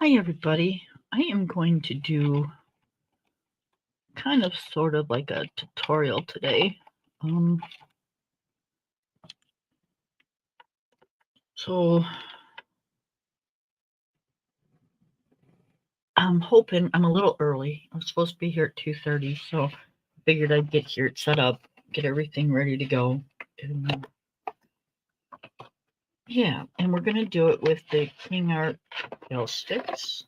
Hi everybody. I am going to do kind of sort of like a tutorial today. So I'm hoping I'm a little early. I'm supposed to be here at 2:30, so I figured I'd get here set up, get everything ready to go. And, yeah, and we're going to do it with the King Art nail sticks.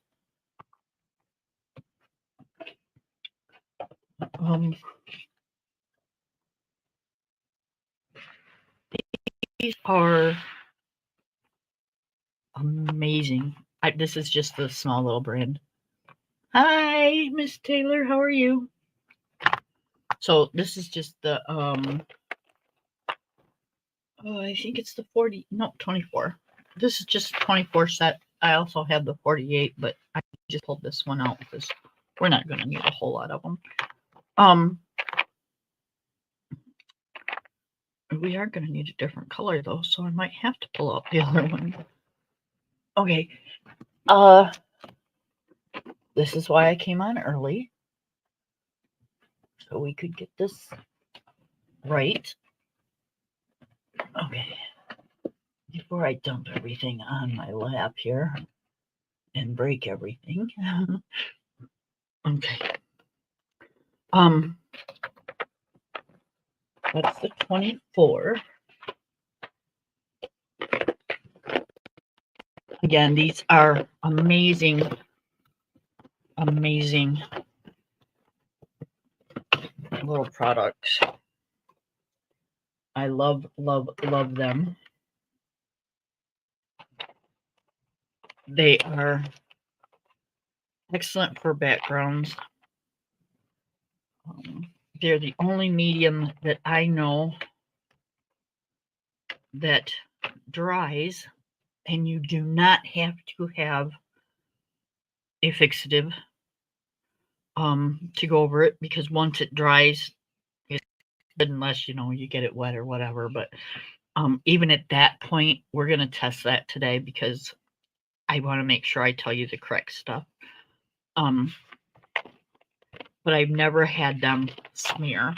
These are amazing. This is just a small little brand. Hi, Miss Taylor. How are you? So this is just the I think it's the 24. This is just 24 set. I also have the 48, but I just pulled this one out because we're not going to need a whole lot of them. We are going to need a different color though, so I might have to pull out the other one. Okay. This is why I came on early, so we could get this right. Okay. Before I dump everything on my lap here and break everything. Okay. That's the 24. Again, these are amazing little products. I love them. They are excellent for backgrounds. They're the only medium that I know that dries, and you do not have to have a fixative to go over it, because once it dries, it's good unless you get it wet or whatever. But even at that point, we're going to test that today because I want to make sure I tell you the correct stuff. But I've never had them smear.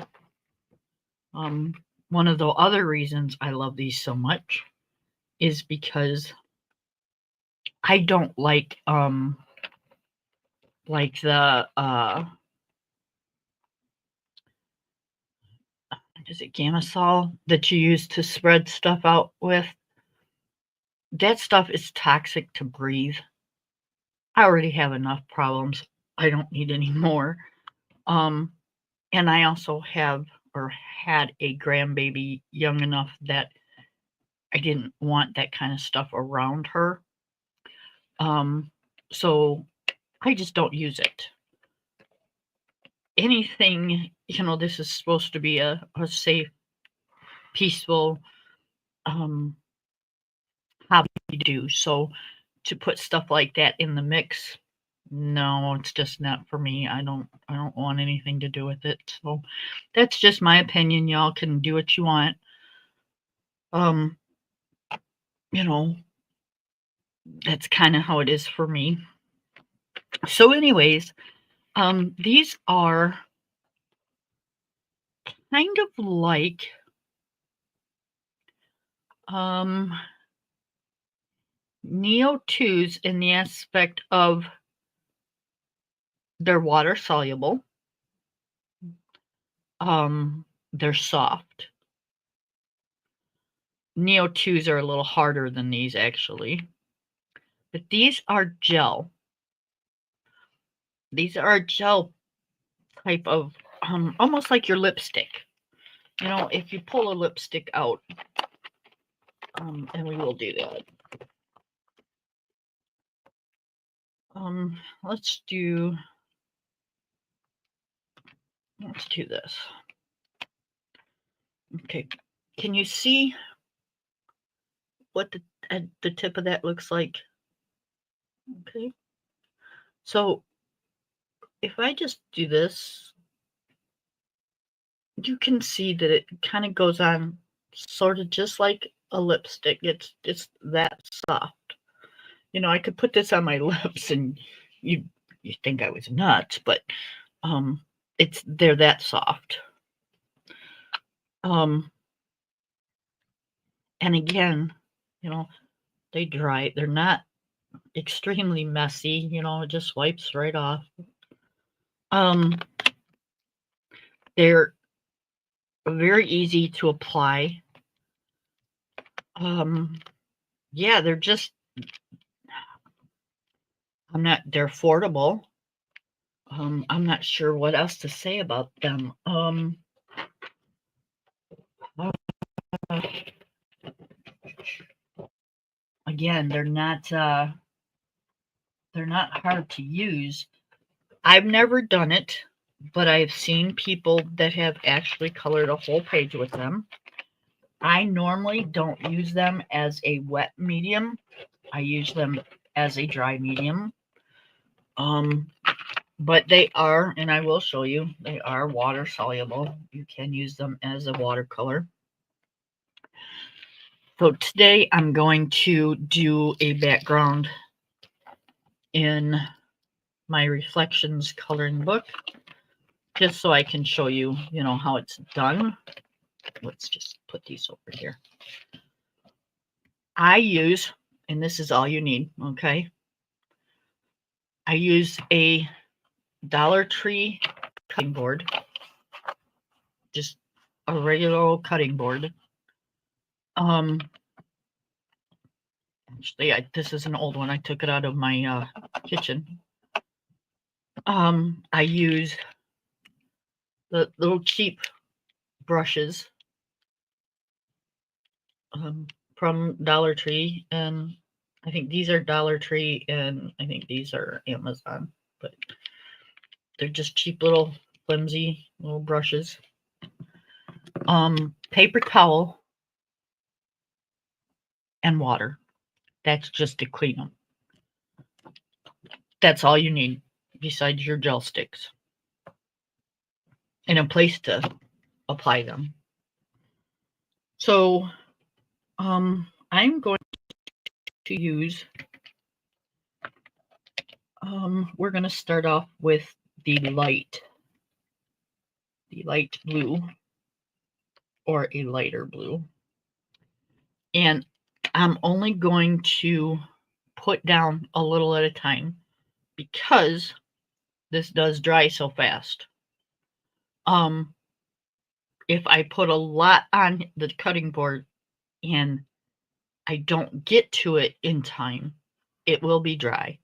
One of the other reasons I love these so much is because I don't like the is it Gamasol that you use to spread stuff out with? That stuff is toxic to breathe. I already have enough problems. I don't need any more. And I also have or had a grandbaby young enough that I didn't want that kind of stuff around her. So I just don't use it. Anything, this is supposed to be a safe, peaceful hobby to do. So to put stuff like that in the mix, no, it's just not for me. I don't want anything to do with it. So that's just my opinion. Y'all can do what you want. That's kind of how it is for me. So anyways, these are kind of like Neo 2s in the aspect of they're water soluble. They're soft. Neo 2s are a little harder than these actually. But these are gel. These are a gel type of almost like your lipstick. If you pull a lipstick out, and we will do that. Let's do this. Okay, can you see what the tip of that looks like? Okay, so if I just do this, you can see that it kind of goes on sort of just like a lipstick. It's that soft. You know, I could put this on my lips and you think I was nuts, but they're that soft. And again, you know, they dry. They're not extremely messy, you know, it just wipes right off. They're very easy to apply. Yeah, they're just they're affordable. I'm not sure what else to say about them. Again, they're not hard to use. I've never done it, but I've seen people that have actually colored a whole page with them. I normally don't use them as a wet medium. I use them as a dry medium. But they are, and I will show you, they are water soluble. You can use them as a watercolor. So today I'm going to do a background in my reflections coloring book, just so I can show you, you know, how it's done. Let's just put these over here. I use, and this is all you need, okay? I use a Dollar Tree cutting board, just a regular old cutting board. Actually, this is an old one. I took it out of my kitchen. I use the little cheap brushes from Dollar Tree, and I think these are Dollar Tree, and I think these are Amazon, but they're just cheap little flimsy little brushes. Paper towel and water. That's just to clean them. That's all you need besides your gel sticks and a place to apply them. So I'm going to use, we're going to start off with the light blue or a lighter blue. And I'm only going to put down a little at a time because this does dry so fast. If I put a lot on the cutting board and I don't get to it in time, it will be dry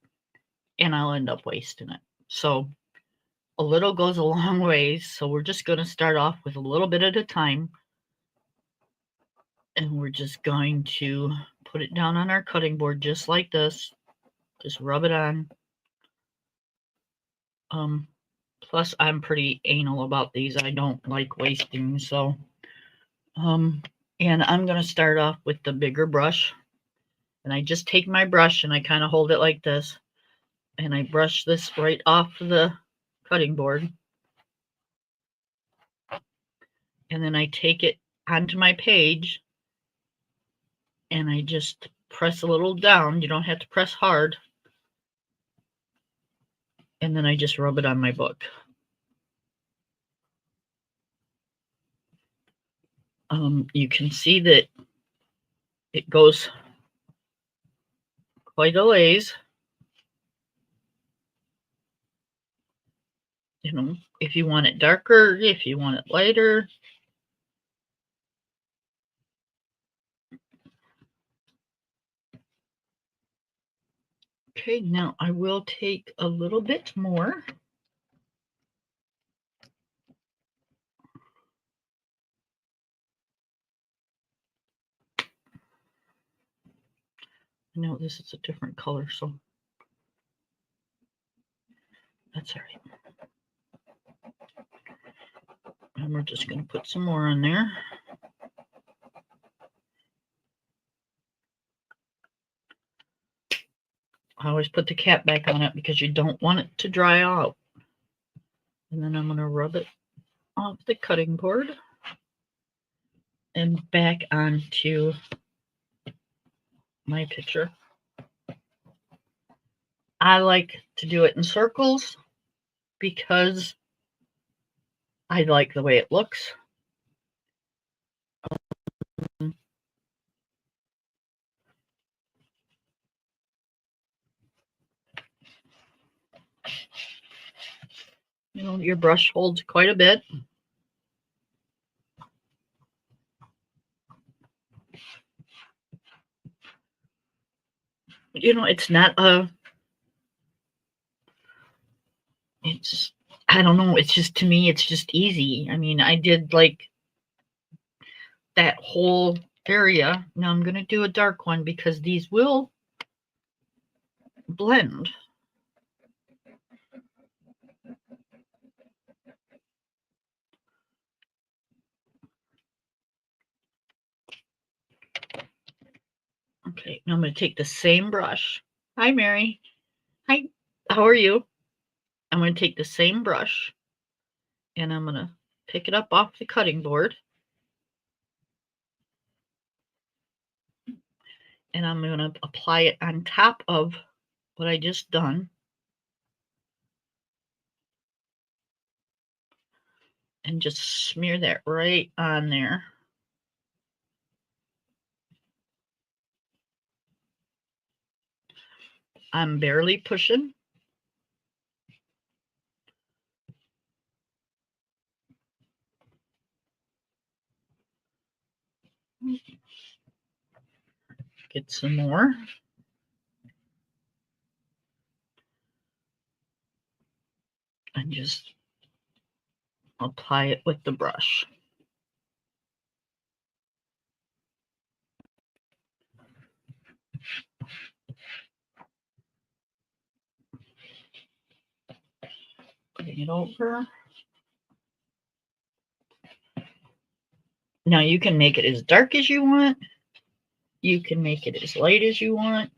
and I'll end up wasting it. So a little goes a long ways. So we're just going to start off with a little bit at a time. And we're just going to put it down on our cutting board just like this. Just rub it on. Plus, I'm pretty anal about these. I don't like wasting. So, and I'm going to start off with the bigger brush. And I just take my brush and I kind of hold it like this. And I brush this right off the cutting board. And then I take it onto my page. And I just press a little down. You don't have to press hard. And then I just rub it on my book. You can see that it goes quite a ways. You know, if you want it darker, if you want it lighter. Okay, now I will take a little bit more. I know this is a different color, so that's all right. And we're just going to put some more on there. I always put the cap back on it because you don't want it to dry out. And then I'm going to rub it off the cutting board and back onto my picture. I like to do it in circles because I like the way it looks. You know, your brush holds quite a bit. You know, it's not a, it's, I don't know, it's just, to me, it's just easy. I mean, I did like that whole area. Now I'm going to do a dark one because these will blend. Okay, now I'm going to take the same brush. Hi, Mary. Hi, how are you? I'm going to take the same brush and I'm going to pick it up off the cutting board. And I'm going to apply it on top of what I just done. And just smear that right on there. I'm barely pushing. Get some more. And just apply it with the brush. Putting it over. Now you can make it as dark as you want. You can make it as light as you want.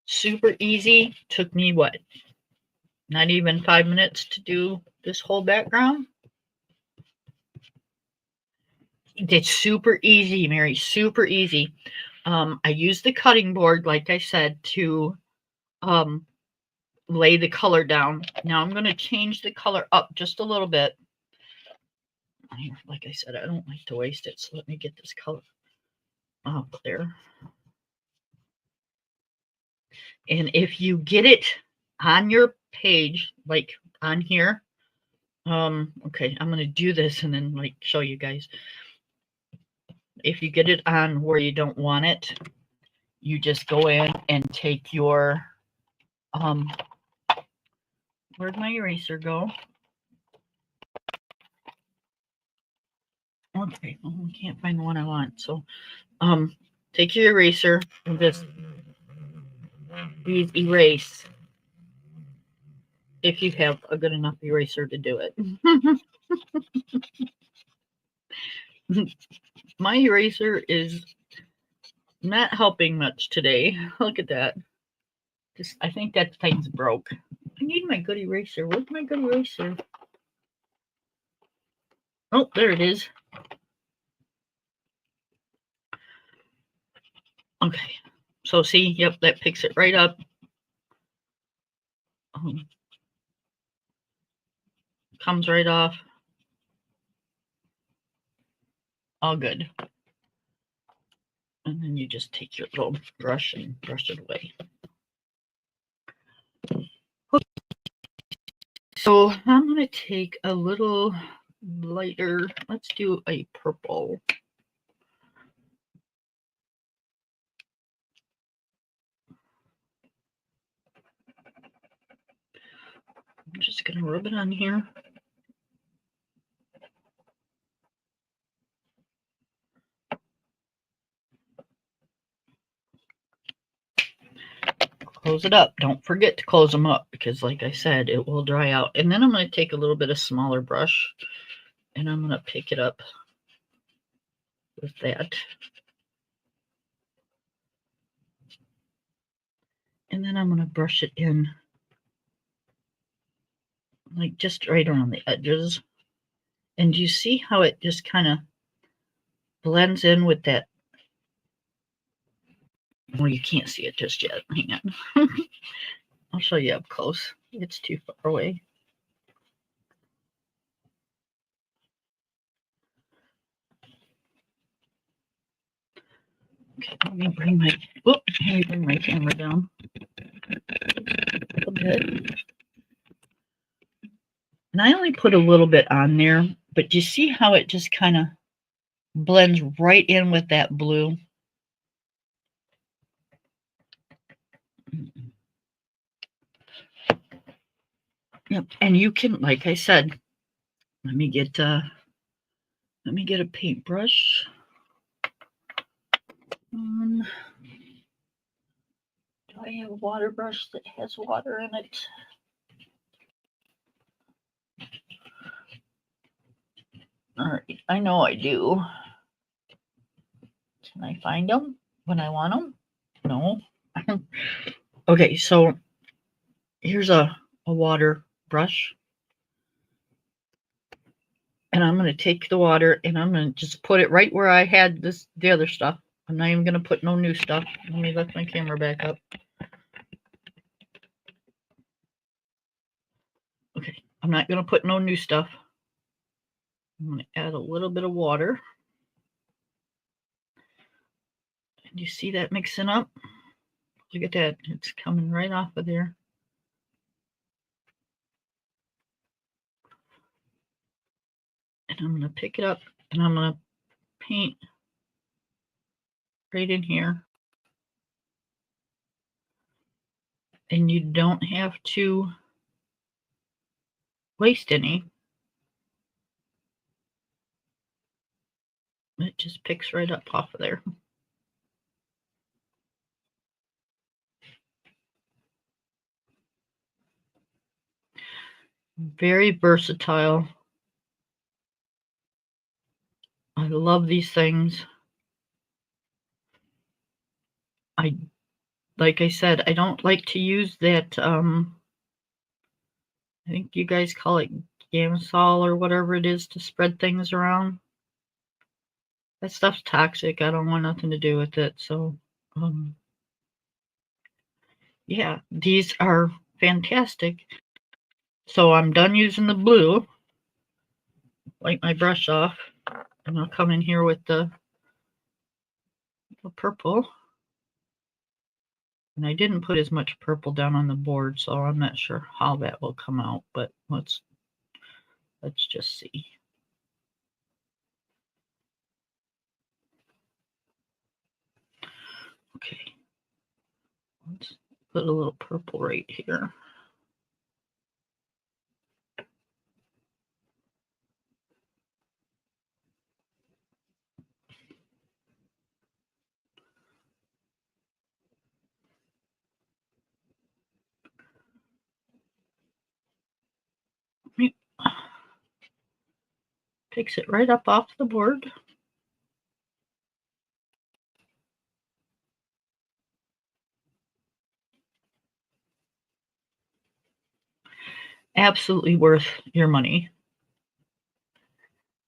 Super easy. Took me what? Not even 5 minutes to do this whole background. It's super easy, Mary. Super easy. I used the cutting board, like I said, to lay the color down. Now I'm going to change the color up just a little bit. Like I said, I don't like to waste it, so let me get this color up there. And if you get it on your page, like on here, okay, I'm going to do this and then like show you guys. If you get it on where you don't want it, you just go in and take your, where'd my eraser go? Okay, well, I can't find the one I want. So, take your eraser and just erase if you have a good enough eraser to do it. My eraser is not helping much today. Look at that. Just, I think that thing's broke. I need my good eraser. Where's my good eraser? Oh, there it is. Okay. So see, yep, that picks it right up. Comes right off. All good. And then you just take your little brush and brush it away. So I'm going to take a little lighter. Let's do a purple. I'm just going to rub it on here. Close it up. Don't forget to close them up because, like I said, it will dry out. And then I'm going to take a little bit of smaller brush and I'm going to pick it up with that. And then I'm going to brush it in like just right around the edges. And you see how it just kind of blends in with that. Well, you can't see it just yet. Hang on. I'll show you up close. It's too far away. Okay, let me bring my camera down a bit. And I only put a little bit on there, but you see how it just kind of blends right in with that blue? Yep. And you can, like I said, let me get a paintbrush. Do I have a water brush that has water in it? All right, I know I do. Can I find them when I want them? No. Okay, so here's a water brush. And I'm going to take the water and I'm going to just put it right where I had the other stuff. I'm not even going to put no new stuff. Let me lift my camera back up. Okay, I'm not going to put no new stuff. I'm going to add a little bit of water. And you see that mixing up? Look at that. It's coming right off of there. And I'm going to pick it up and I'm going to paint right in here. And you don't have to waste any. It just picks right up off of there. Very versatile. I love these things. Like I said, I don't like to use that, I think you guys call it Gamsol or whatever it is to spread things around. That stuff's toxic. I don't want nothing to do with it. So, yeah, these are fantastic. So I'm done using the blue. Wipe my brush off. And I'll come in here with the purple. And I didn't put as much purple down on the board, so I'm not sure how that will come out, but let's just see. Okay. Let's put a little purple right here. Takes it right up off the board. Absolutely worth your money.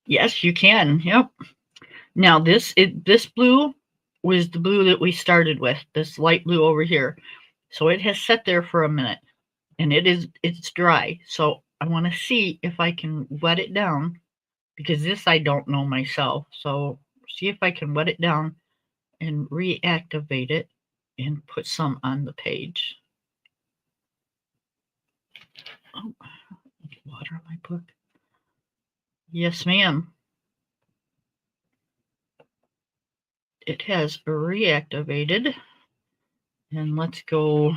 Yes, you can. Yep. Now this blue was the blue that we started with, this light blue over here. So it has sat there for a minute and it's dry. So I want to see if I can wet it down, because this I don't know myself. So see if I can wet it down and reactivate it and put some on the page. Oh, water on my book. Yes, ma'am. It has reactivated. And let's go.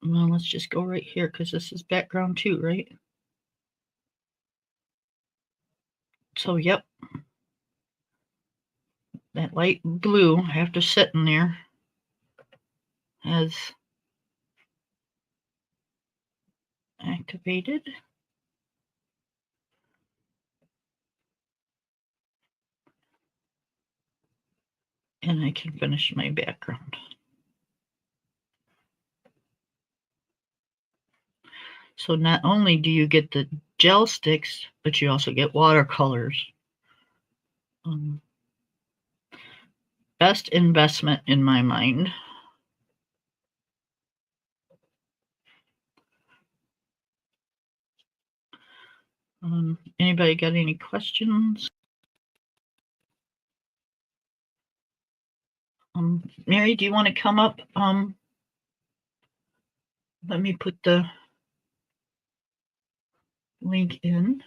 Well, let's just go right here because this is background too, right? So, yep. That light blue, after sitting there, has activated. And I can finish my background. So not only do you get the gel sticks, but you also get watercolors. best investment in my mind. Anybody got any questions? Mary, do you want to come up? Let me put the link in.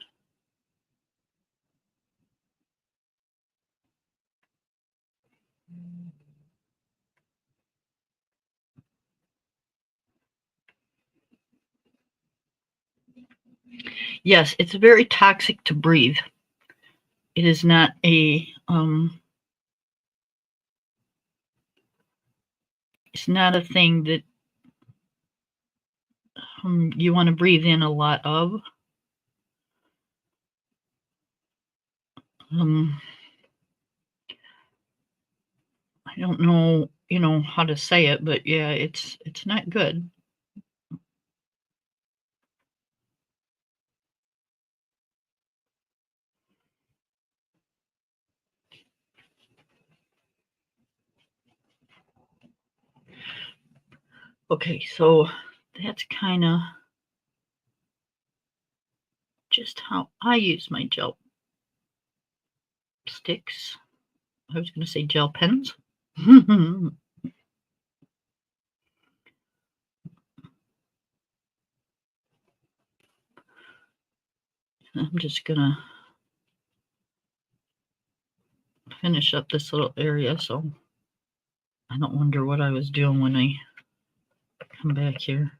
Yes, it's very toxic to breathe. It is not a it's not a thing that you want to breathe in a lot of. I don't know, how to say it, but yeah, it's not good. Okay, so that's kind of just how I use my gel sticks. I was going to say gel pens. I'm just going to finish up this little area so I don't wonder what I was doing when I come back here.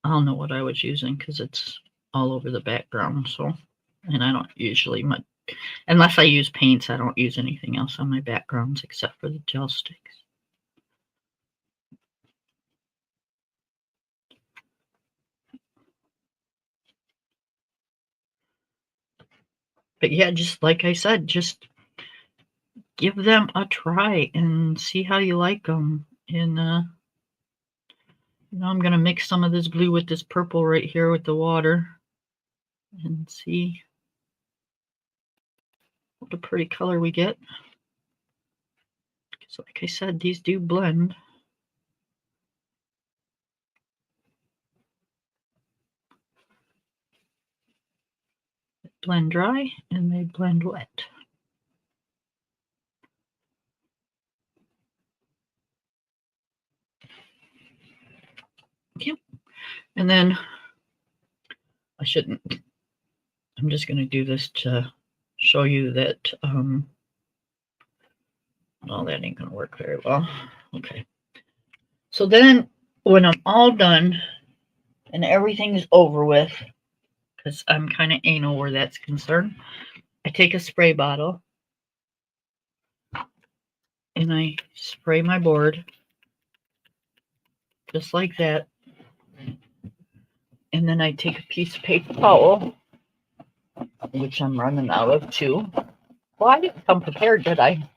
I'll know what I was using because it's all over the background. So, and I don't usually unless I use paints, I don't use anything else on my backgrounds except for the gel sticks. But yeah, just like I said, just give them a try and see how you like them. And I'm going to mix some of this blue with this purple right here with the water and see what a pretty color we get. Because like I said, these do blend. They blend dry and they blend wet. Yep. And then I shouldn't. I'm just going to do this to show you that, well, that ain't going to work very well. Okay. So then when I'm all done and everything's over with, because I'm kind of anal where that's concerned, I take a spray bottle and I spray my board just like that. And then I take a piece of paper towel, which I'm running out of too. Well, I didn't come prepared, did I?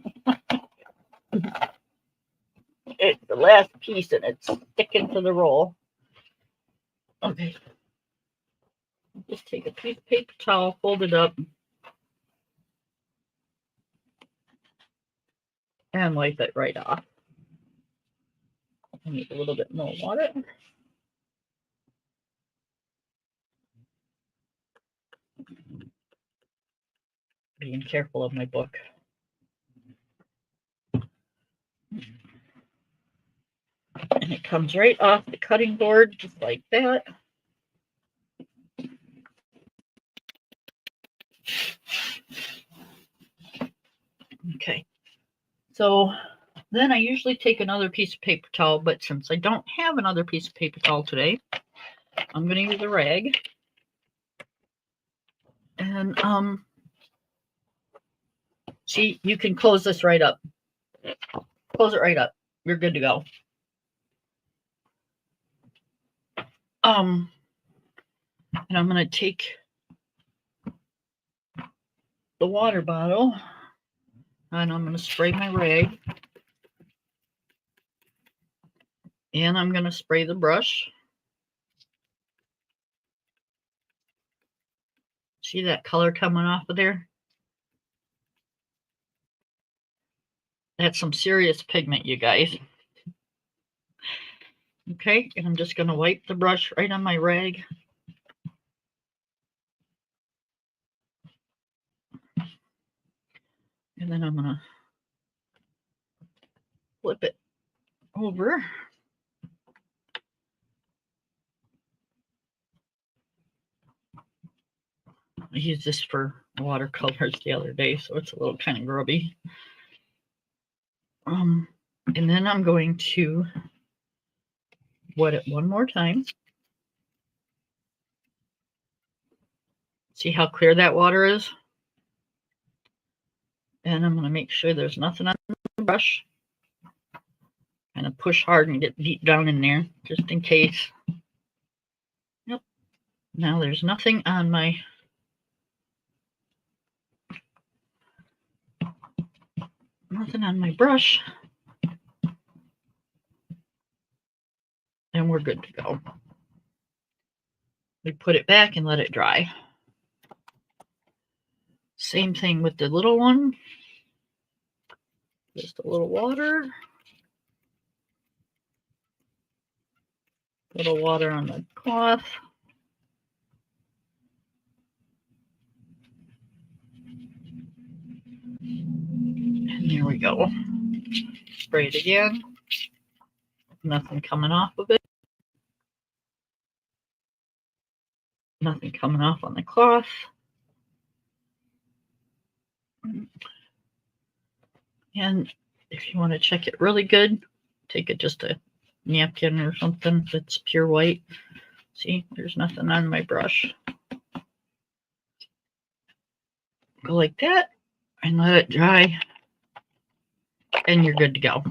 It's the last piece and it's sticking to the roll. Okay. Just take a piece of paper towel, fold it up, and wipe it right off. I need a little bit more water. Being careful of my book. And it comes right off the cutting board, just like that. Okay. So then I usually take another piece of paper towel, but since I don't have another piece of paper towel today, I'm going to use a rag. And see, you can close this right up. Close it right up. You're good to go. And I'm going to take the water bottle and I'm going to spray my rag. And I'm going to spray the brush. See that color coming off of there? That's some serious pigment, you guys. Okay, and I'm just going to wipe the brush right on my rag. And then I'm going to flip it over. I used this for watercolors the other day, so it's a little kind of grubby. And then I'm going to wet it one more time. See how clear that water is? And I'm going to make sure there's nothing on the brush. Kind of push hard and get deep down in there, just in case. Yep. Now there's nothing on my brush. And we're good to go. We put it back and let it dry. Same thing with the little one. Just a little water. Little water on the cloth. And there we go. Spray it again. Nothing coming off of it. Nothing coming off on the cloth. And if you want to check it really good, take it just a napkin or something that's pure white. See, there's nothing on my brush. Go like that and let it dry. And you're good to go.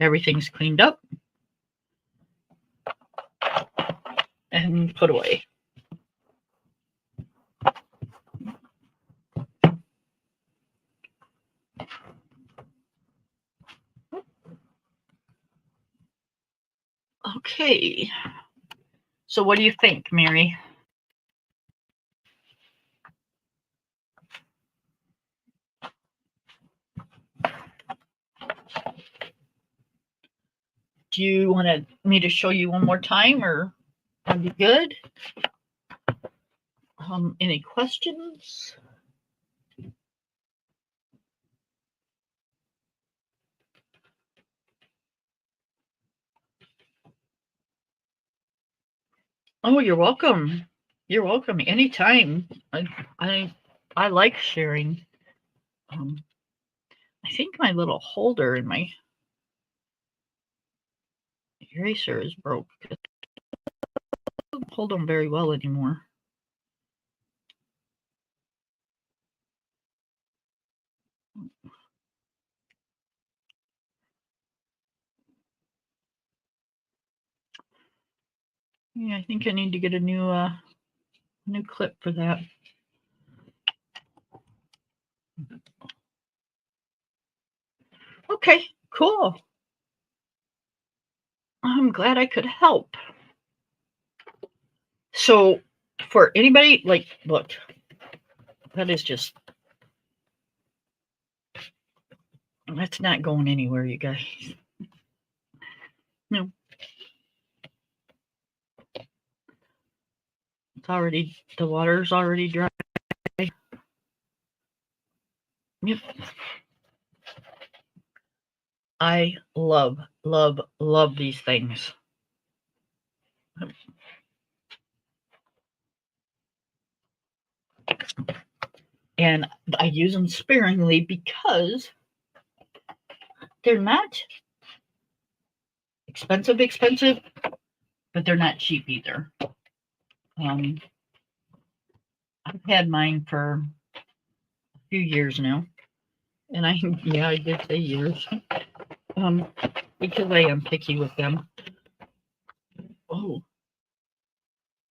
Everything's cleaned up and put away. Okay. So what do you think, Mary? Do you want me to show you one more time, or are you good? Any questions? Oh, you're welcome. You're welcome anytime. I like sharing. I think my little holder in my eraser is broke. It doesn't hold them very well anymore. Yeah, I think I need to get a new clip for that. Okay, cool. I'm glad I could help. So for anybody, like, look, that is just, that's not going anywhere, you guys. No. It's already, the water's already dry. Yep. I love, love, love these things. And I use them sparingly because they're not expensive, but they're not cheap either. I've had mine for a few years now. And I did say years. Because I am picky with them. Oh.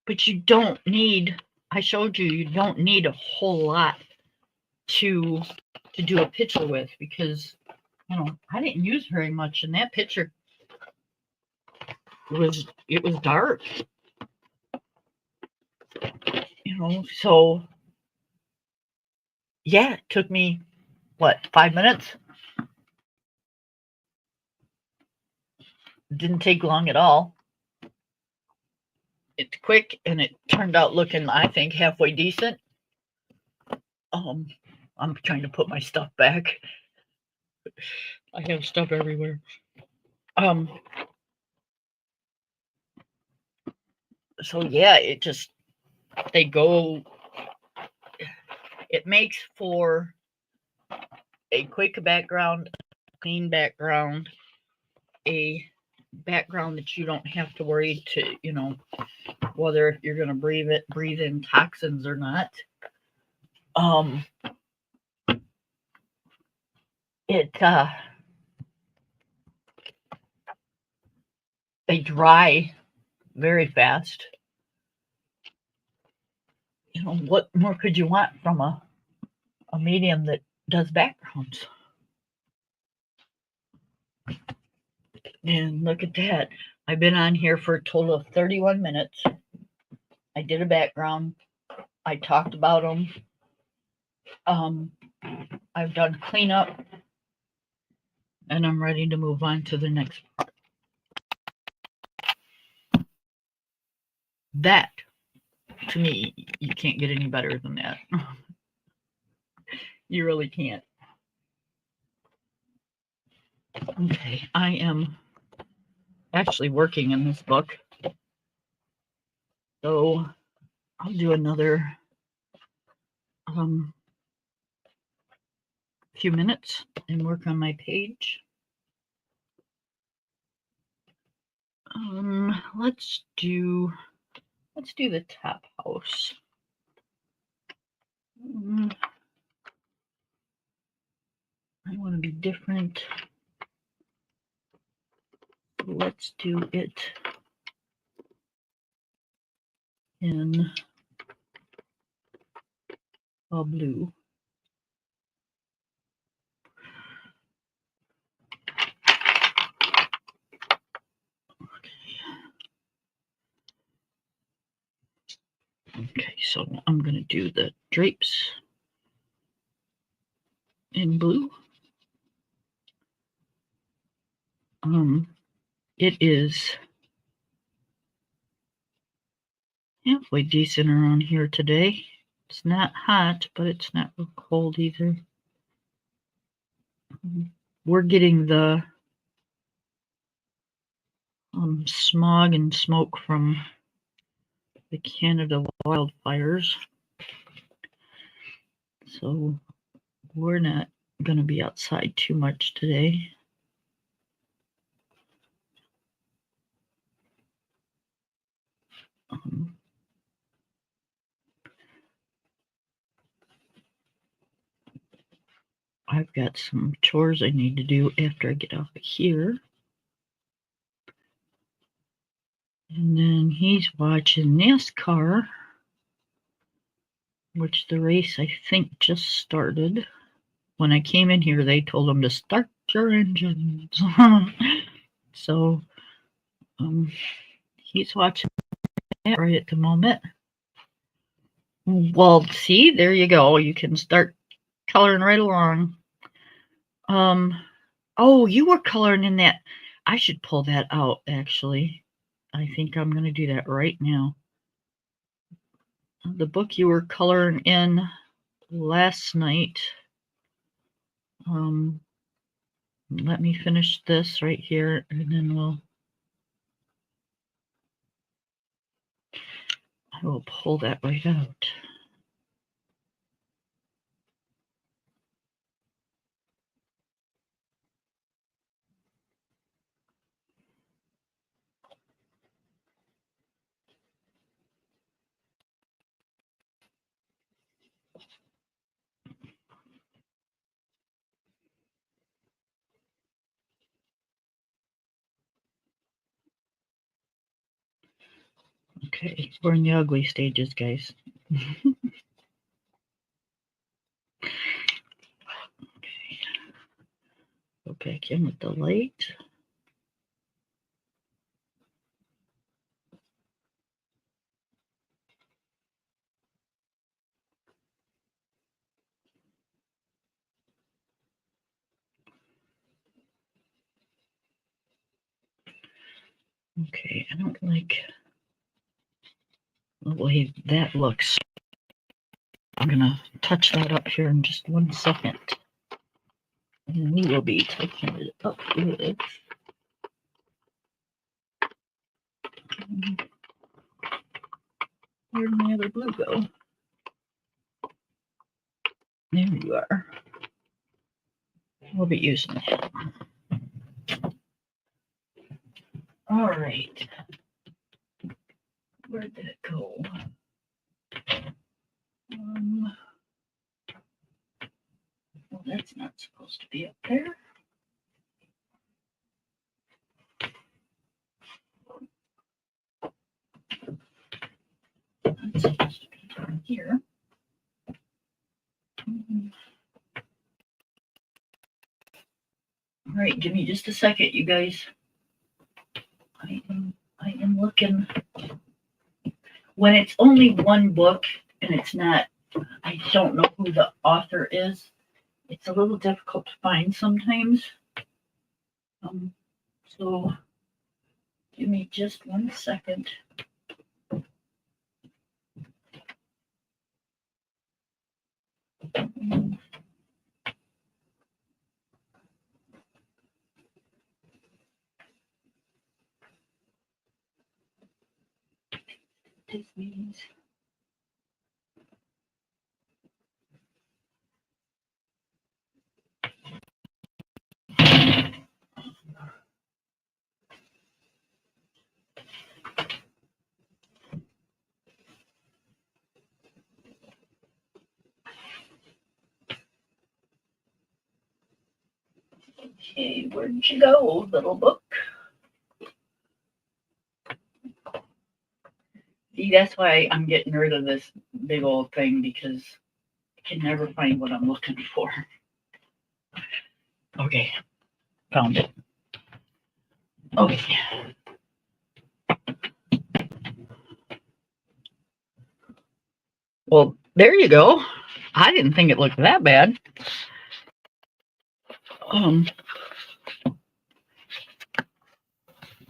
But you don't need, I showed you, you don't need a whole lot to do a picture with, because I didn't use very much, and that picture was dark. So yeah, it took me 5 minutes Didn't take long at all. It's quick, and it turned out looking, I think, halfway decent. I'm trying to put my stuff back. I have stuff everywhere. So yeah, they go. It makes for a quick background, a clean background, a background that you don't have to worry to, whether you're going to breathe in toxins or not. It They dry very fast. What more could you want from a medium that does backgrounds? And look at that. I've been on here for a total of 31 minutes. I did a background. I talked about them. I've done cleanup, and I'm ready to move on to the next part. That, to me, you can't get any better than that. You really can't. Okay, I am actually working in this book, so I'll do another few minutes and work on my page. Let's do the top house. I want to be different. Let's do it in a blue. Okay, so I'm going to do the drapes in blue. It is halfway decent around here today. It's not hot, but it's not real cold either. We're getting the smog and smoke from the Canada wildfires. So we're not going to be outside too much today. I've got some chores I need to do after I get off of here. And then he's watching NASCAR, which the race I think just started. When I came in here, they told him to start your engines. So he's watching that right at the moment. Well, see, there you go. You can start coloring right along. Oh, you were coloring in that. I should pull that out, actually. I think I'm going to do that right now. The book you were coloring in last night. Let me finish this right here, and then I will pull that right out. Okay, we're in the ugly stages, guys. Okay. Go back in with the light. Okay, I don't like the way that looks. I'm gonna touch that up here in just 1 second. And we will be touching it up with where'd my other blue go? There you are. We'll be using that. All right. Where did it go? Well, that's not supposed to be up there. That's supposed to be down here. All right, give me just a second, you guys. I am looking. When it's only one book and it's not, I don't know who the author is. It's a little difficult to find sometimes. So give me just 1 second. This means okay, where'd you go, little book? See, that's why I'm getting rid of this big old thing, because I can never find what I'm looking for. Okay, found it. Okay. Well, there you go. I didn't think it looked that bad.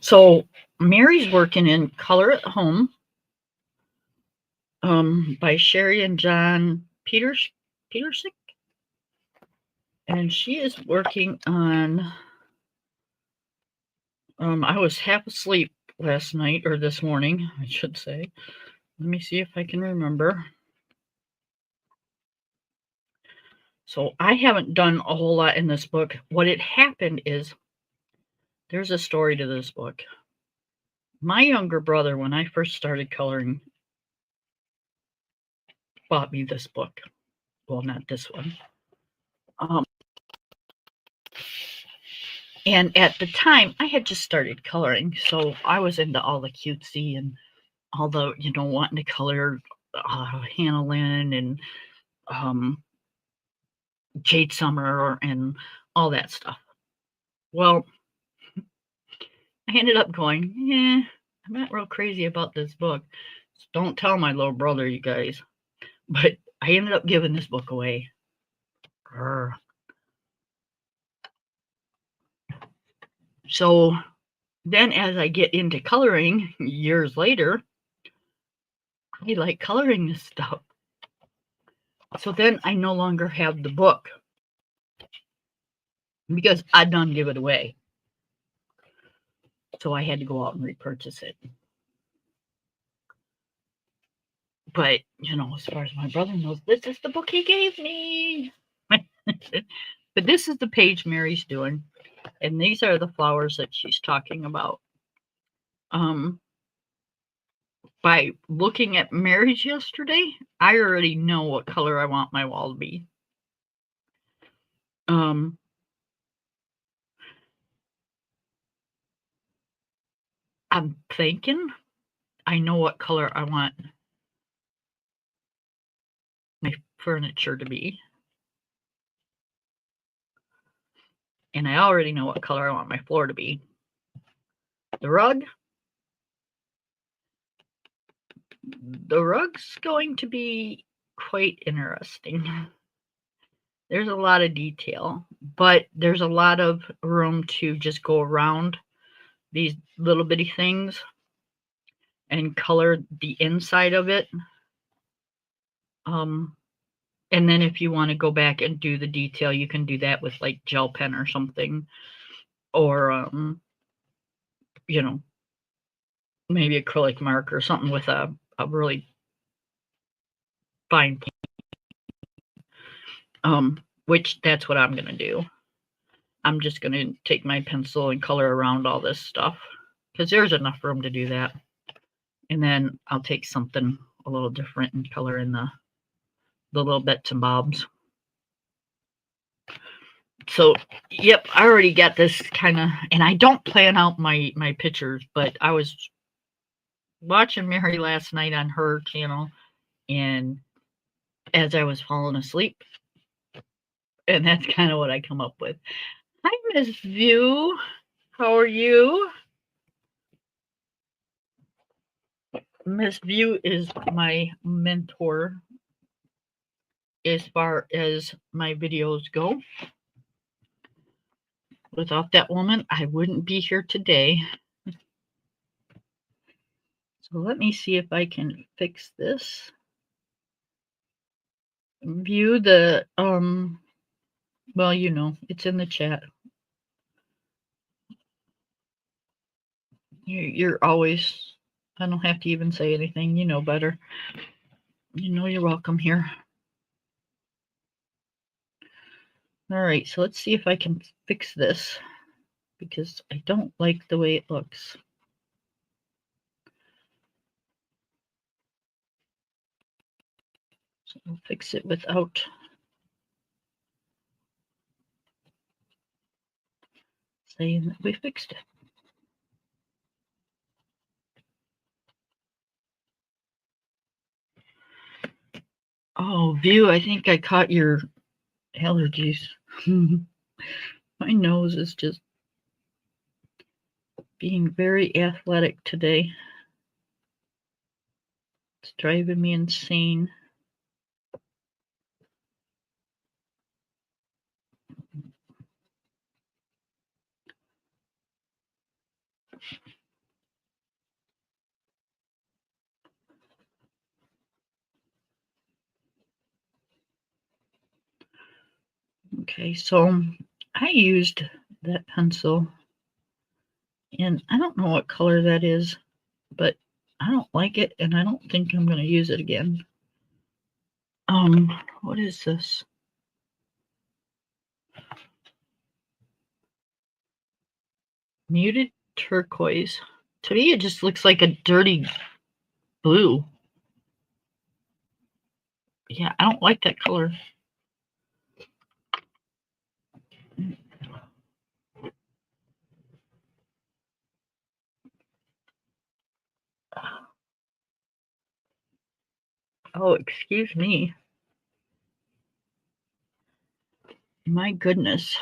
So Mary's working in Color at Home by Sherry and John Petersick. And she is working on, I was half asleep last night, or this morning, I should say. Let me see if I can remember. So I haven't done a whole lot in this book. What had happened is, there's a story to this book. My younger brother, when I first started coloring, bought me this book. Well, not this one. And at the time, I had just started coloring, so I was into all the cutesy and all the, wanting to color Hannah Lynn and Jade Summer and all that stuff. Well, I ended up going, I'm not real crazy about this book. So don't tell my little brother, you guys. But I ended up giving this book away. So then as I get into coloring years later, I like coloring this stuff. So then I no longer have the book because I done give it away. So I had to go out and repurchase it. But, as far as my brother knows, this is the book he gave me. But this is the page Mary's doing. And these are the flowers that she's talking about. By looking at Mary's yesterday, I already know what color I want my wall to be. I'm thinking I know what color I want my furniture to be. And I already know what color I want my floor to be. The rug's going to be quite interesting. There's a lot of detail, but there's a lot of room to just go around these little bitty things and color the inside of it. And then if you want to go back and do the detail, you can do that with like gel pen or something, or you know, maybe acrylic mark or something with a really fine paint. Which that's what I'm gonna do. I'm just gonna take my pencil and color around all this stuff because there's enough room to do that. And then I'll take something a little different and color in the little bits and bobs. So, yep, I already got this kind of, and I don't plan out my pictures, but I was watching Mary last night on her channel, and as I was falling asleep, and that's kind of what I come up with. Hi, Miss View. How are you? Miss View is my mentor as far as my videos go. Without that woman, I wouldn't be here today. So let me see if I can fix this. View the, well, you know, it's in the chat. You're always, I don't have to even say anything. You know better. You know you're welcome here. All right, so let's see if I can fix this because I don't like the way it looks. So we'll fix it without saying that we fixed it. Oh, View, I think I caught your allergies. My nose is just being very athletic today. It's driving me insane. Okay, so I used that pencil, and I don't know what color that is, but I don't like it, and I don't think I'm going to use it again. What is this? Muted turquoise. To me, it just looks like a dirty blue. Yeah, I don't like that color. Oh, excuse me. My goodness.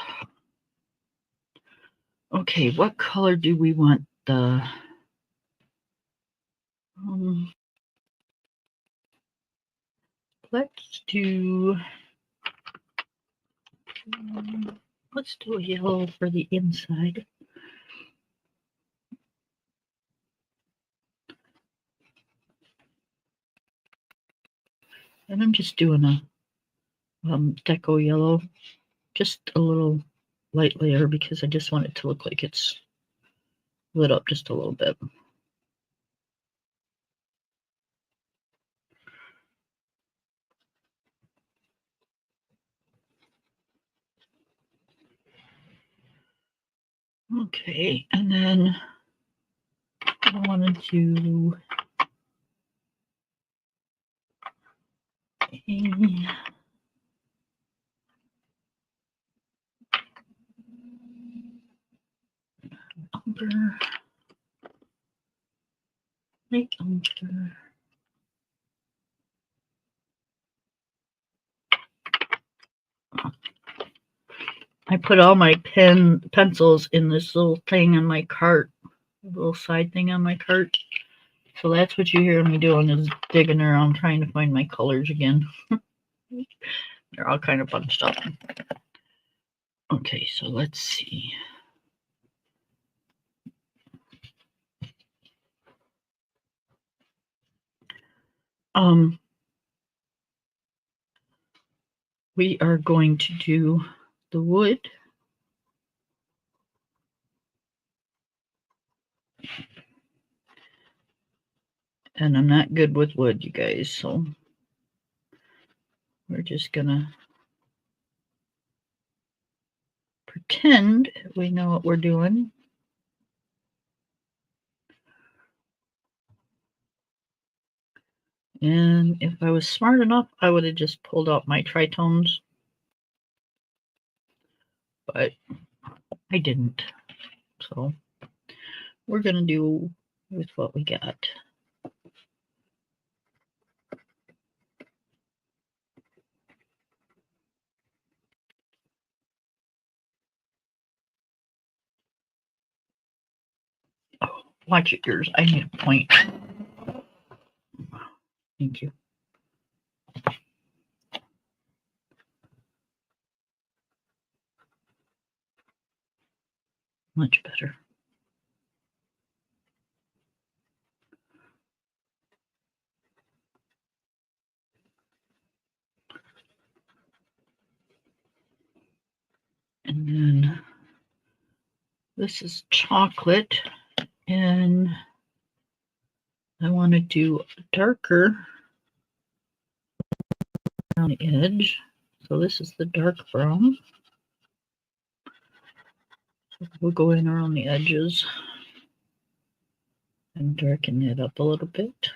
Okay, what color do we want the... let's do a yellow for the inside. And I'm just doing a deco yellow, just a little light layer because I just want it to look like it's lit up just a little bit. Okay, and then I wanted to umber, light umber. I put all my pencils in this little thing on my cart, little side thing on my cart. So that's what you hear me doing, is digging around trying to find my colors again. They're all kind of bunched up. Okay, so let's see. We are going to do the wood. And I'm not good with wood, you guys, so we're just gonna pretend we know what we're doing. And if I was smart enough, I would have just pulled out my tritones, but I didn't. So we're gonna do with what we got. Oh, watch it, yours. I need a point. Thank you. Much better. And then this is chocolate, and I want to do darker on the edge. So this is the dark brown. So we'll go in around the edges and darken it up a little bit.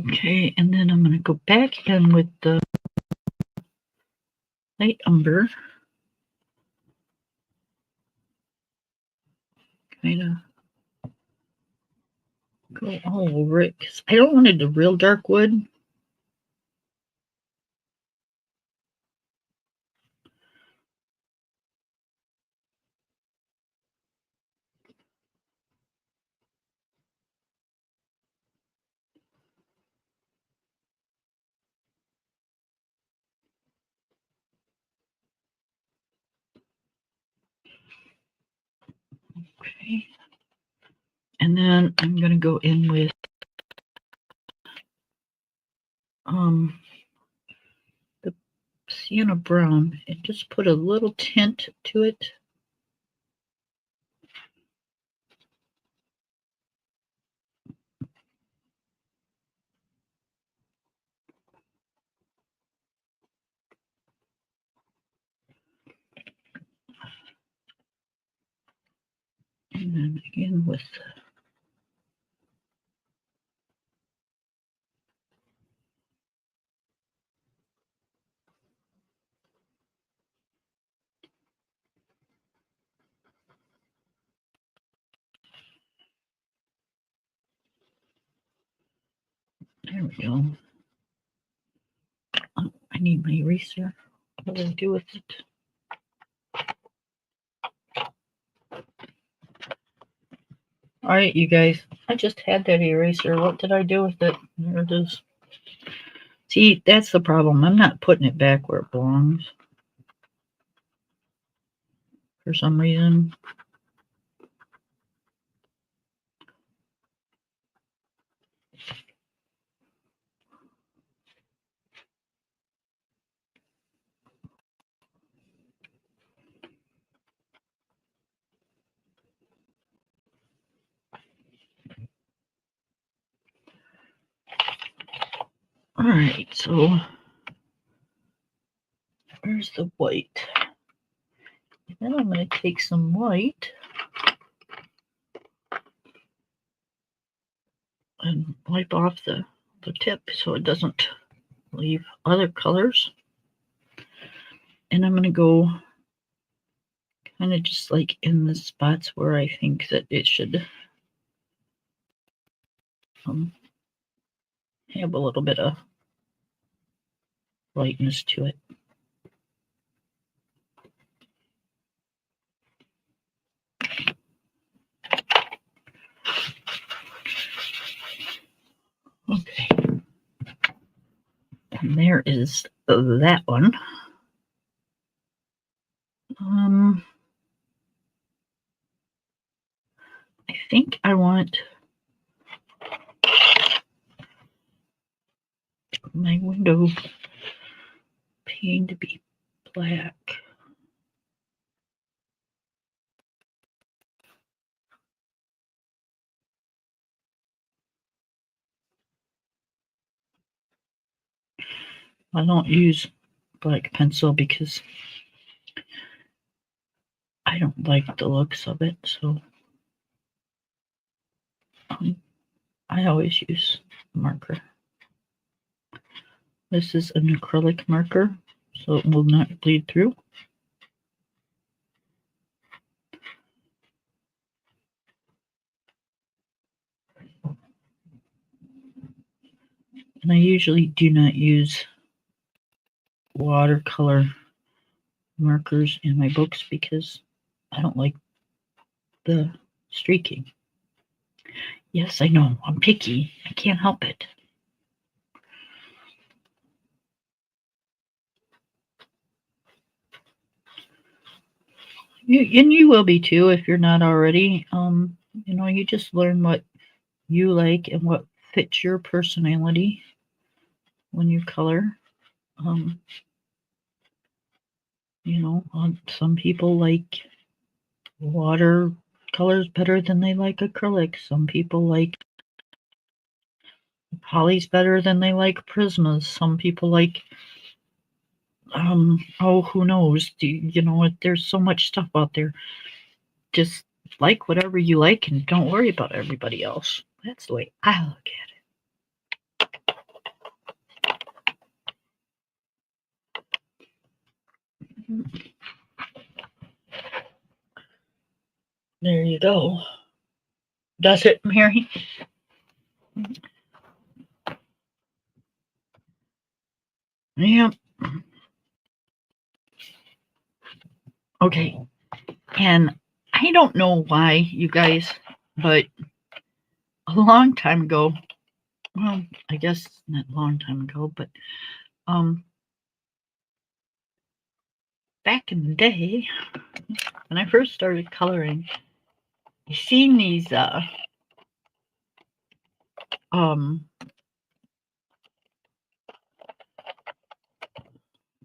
Okay, and then I'm going to go back in with the light umber. Kind of go all over it because I don't want it a real dark wood. Okay. And then I'm going to go in with the sienna brown and just put a little tint to it. And then again with there we go. Oh, I need my eraser. What do I do with it? All right, you guys. I just had that eraser. What did I do with it? There it is. See, that's the problem. I'm not putting it back where it belongs for some reason. All right, so where's the white? And then I'm going to take some white and wipe off the tip so it doesn't leave other colors. And I'm going to go kind of just like in the spots where I think that it should have a little bit of lightness to it. And there is that one. I think I want my window pane to be black. I don't use black pencil because I don't like the looks of it, so I always use marker. This is an acrylic marker, so it will not bleed through. And I usually do not use watercolor markers in my books because I don't like the streaking. Yes, I know, I'm picky. I can't help it. You will be too if you're not already. You just learn what you like and what fits your personality when you color. Some people like watercolors better than they like acrylic. Some people like polys better than they like prismas. Some people like who knows? There's so much stuff out there. Just like whatever you like and don't worry about everybody else. That's the way I look at it. There you go. Does it, Mary? Yep. Okay. And I don't know why, you guys, but a long time ago, well, I guess not a long time ago, but back in the day, when I first started coloring, I seen these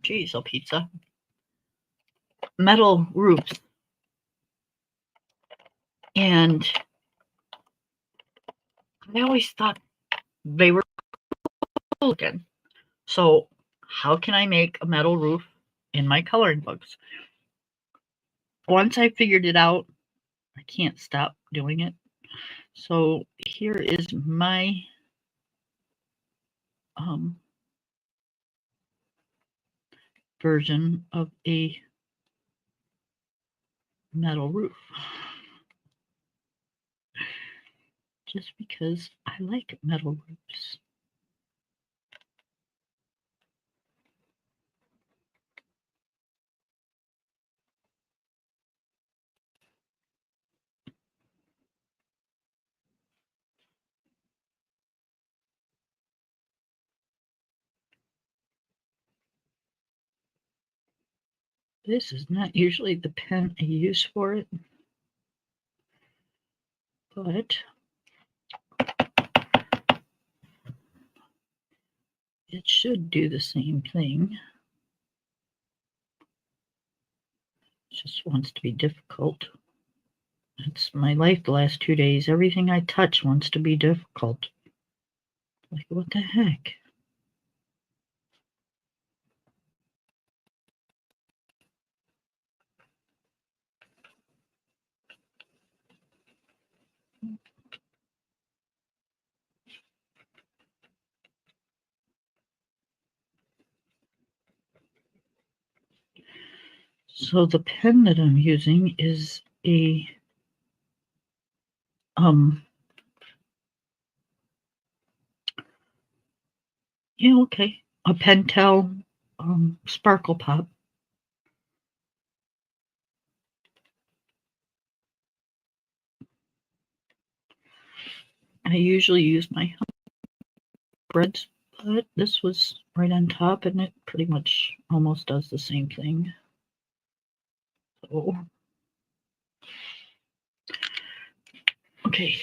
geez, oh pizza, metal roofs, and I always thought they were cool looking. So how can I make a metal roof in my coloring books? Once I figured it out, I can't stop doing it. So here is my version of a metal roof. Just because I like metal roofs. This is not usually the pen I use for it, but it should do the same thing. It just wants to be difficult. That's my life the last 2 days. Everything I touch wants to be difficult. Like, what the heck? So the pen that I'm using is a a Pentel Sparkle Pop. I usually use my breads but this was right on top and it pretty much almost does the same thing. So, okay.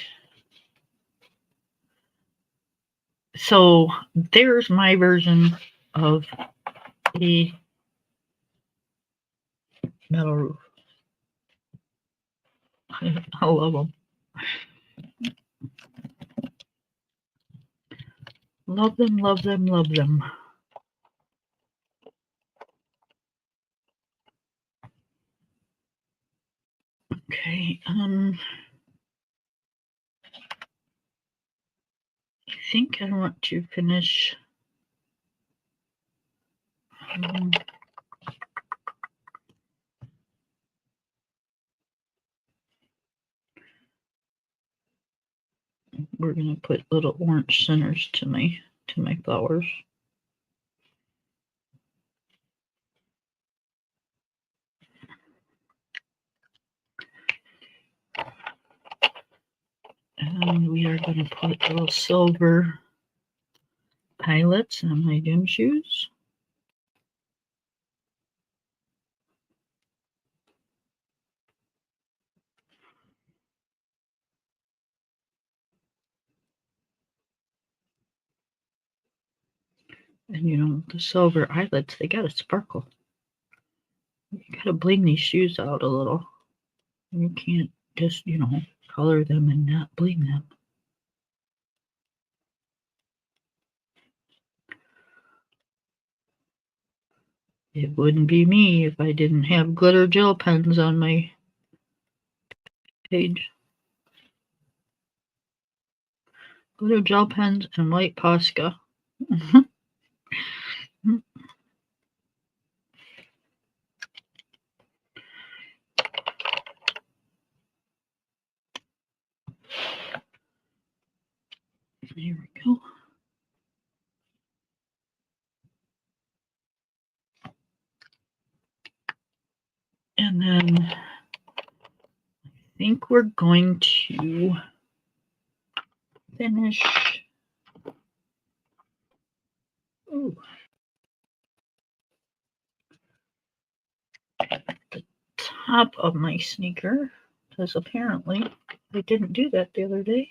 So there's my version of a metal roof. I love them. Love them, love them, love them. Okay, I think I want to finish we're gonna put little orange centers to my flowers. And we are going to put little silver pilots on my gym shoes. And you know, the silver eyelets, they gotta sparkle. You gotta bling these shoes out a little. You can't just, you know, color them and not bling them. It wouldn't be me if I didn't have glitter gel pens on my page. Glitter gel pens and white Posca. Here we go. And then I think we're going to finish. Ooh. The top of my sneaker, because apparently I didn't do that the other day.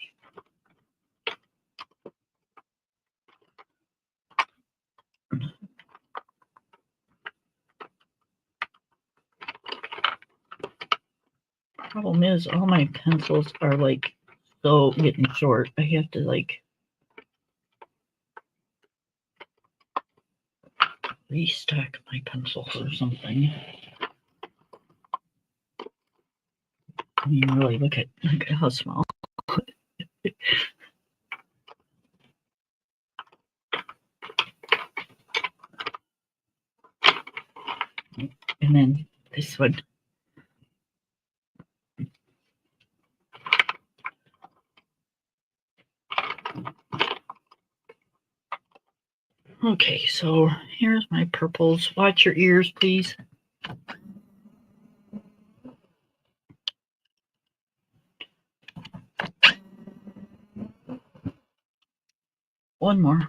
Problem is, all my pencils are like so getting short. I have to like restock my pencils or something. I mean, really, look at how small. And then this one. Okay, so here's my purples. Watch your ears, please. One more.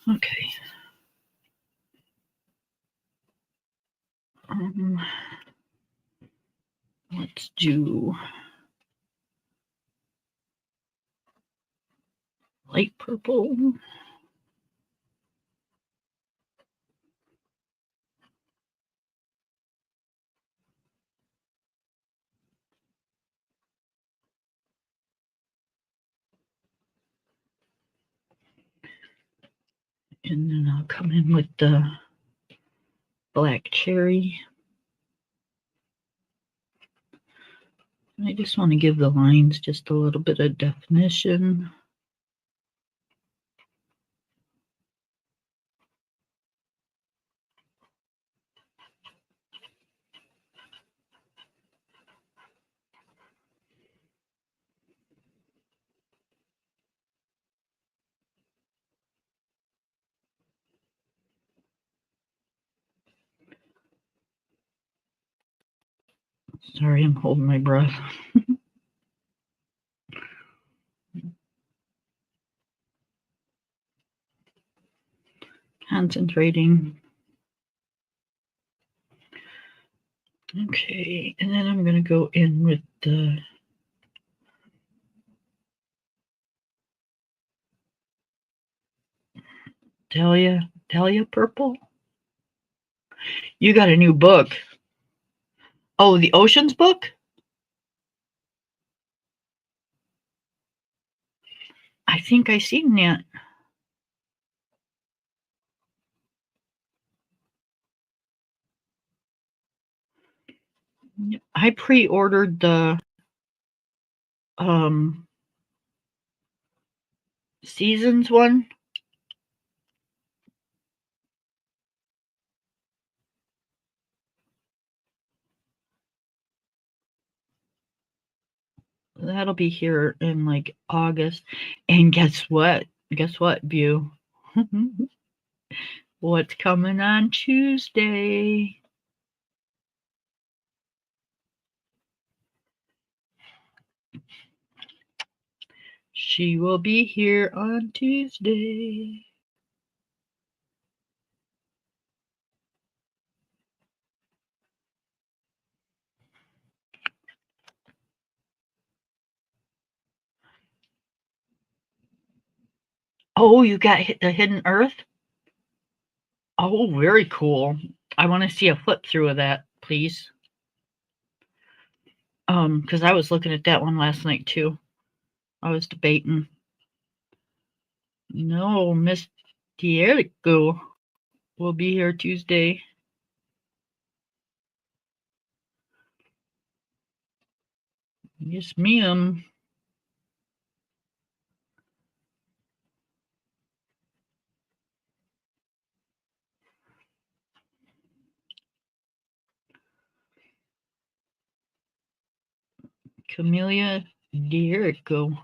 Okay. Let's do light purple. And then I'll come in with the black cherry. I just want to give the lines just a little bit of definition. Sorry, I'm holding my breath. Concentrating. Okay, and then I'm going to go in with the Dahlia purple. You got a new book. Oh, the Oceans book? I think I seen that. I pre-ordered the Seasons one. That'll be here in like August. And guess what? Guess what, Bew? What's coming on Tuesday? She will be here on Tuesday. Oh, you got the Hidden Earth? Oh, very cool. I want to see a flip through of that, please. Because I was looking at that one last night too. I was debating. No, Miss Diego will be here Tuesday. Yes, ma'am. Camellia Diego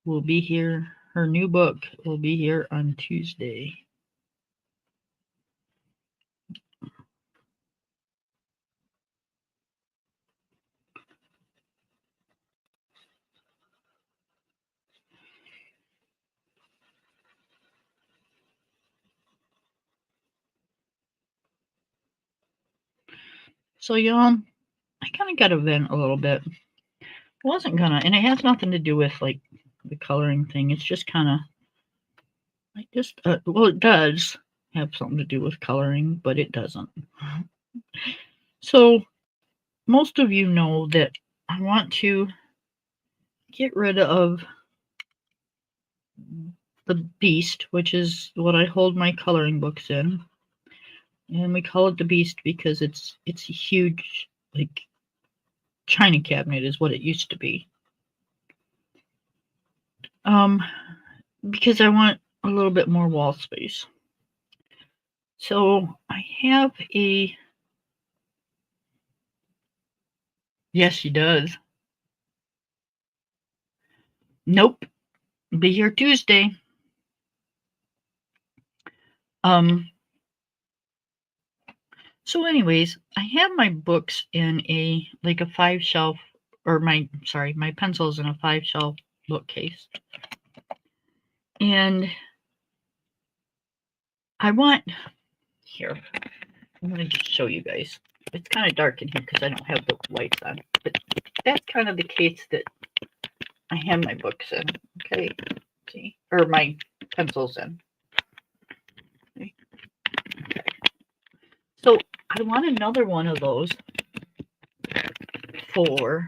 will be here. Her new book will be here on Tuesday. So, y'all, I kind of got to vent a little bit. I wasn't gonna, and it has nothing to do with like the coloring thing. It's just kind of, I just, well, it does have something to do with coloring, but it doesn't. So, most of you know that I want to get rid of the Beast, which is what I hold my coloring books in. And we call it the Beast because it's a huge, like, china cabinet is what it used to be. Because I want a little bit more wall space. So I have a, yes, she does. Nope. Be here Tuesday. So anyways, I have my books in a, like a 5-shelf, or my pencils in a 5-shelf bookcase. And I want, here, I'm going to just show you guys. It's kind of dark in here because I don't have the lights on. But that's kind of the case that I have my books in. Okay, see, or my pencils in. Okay. So I want another one of those for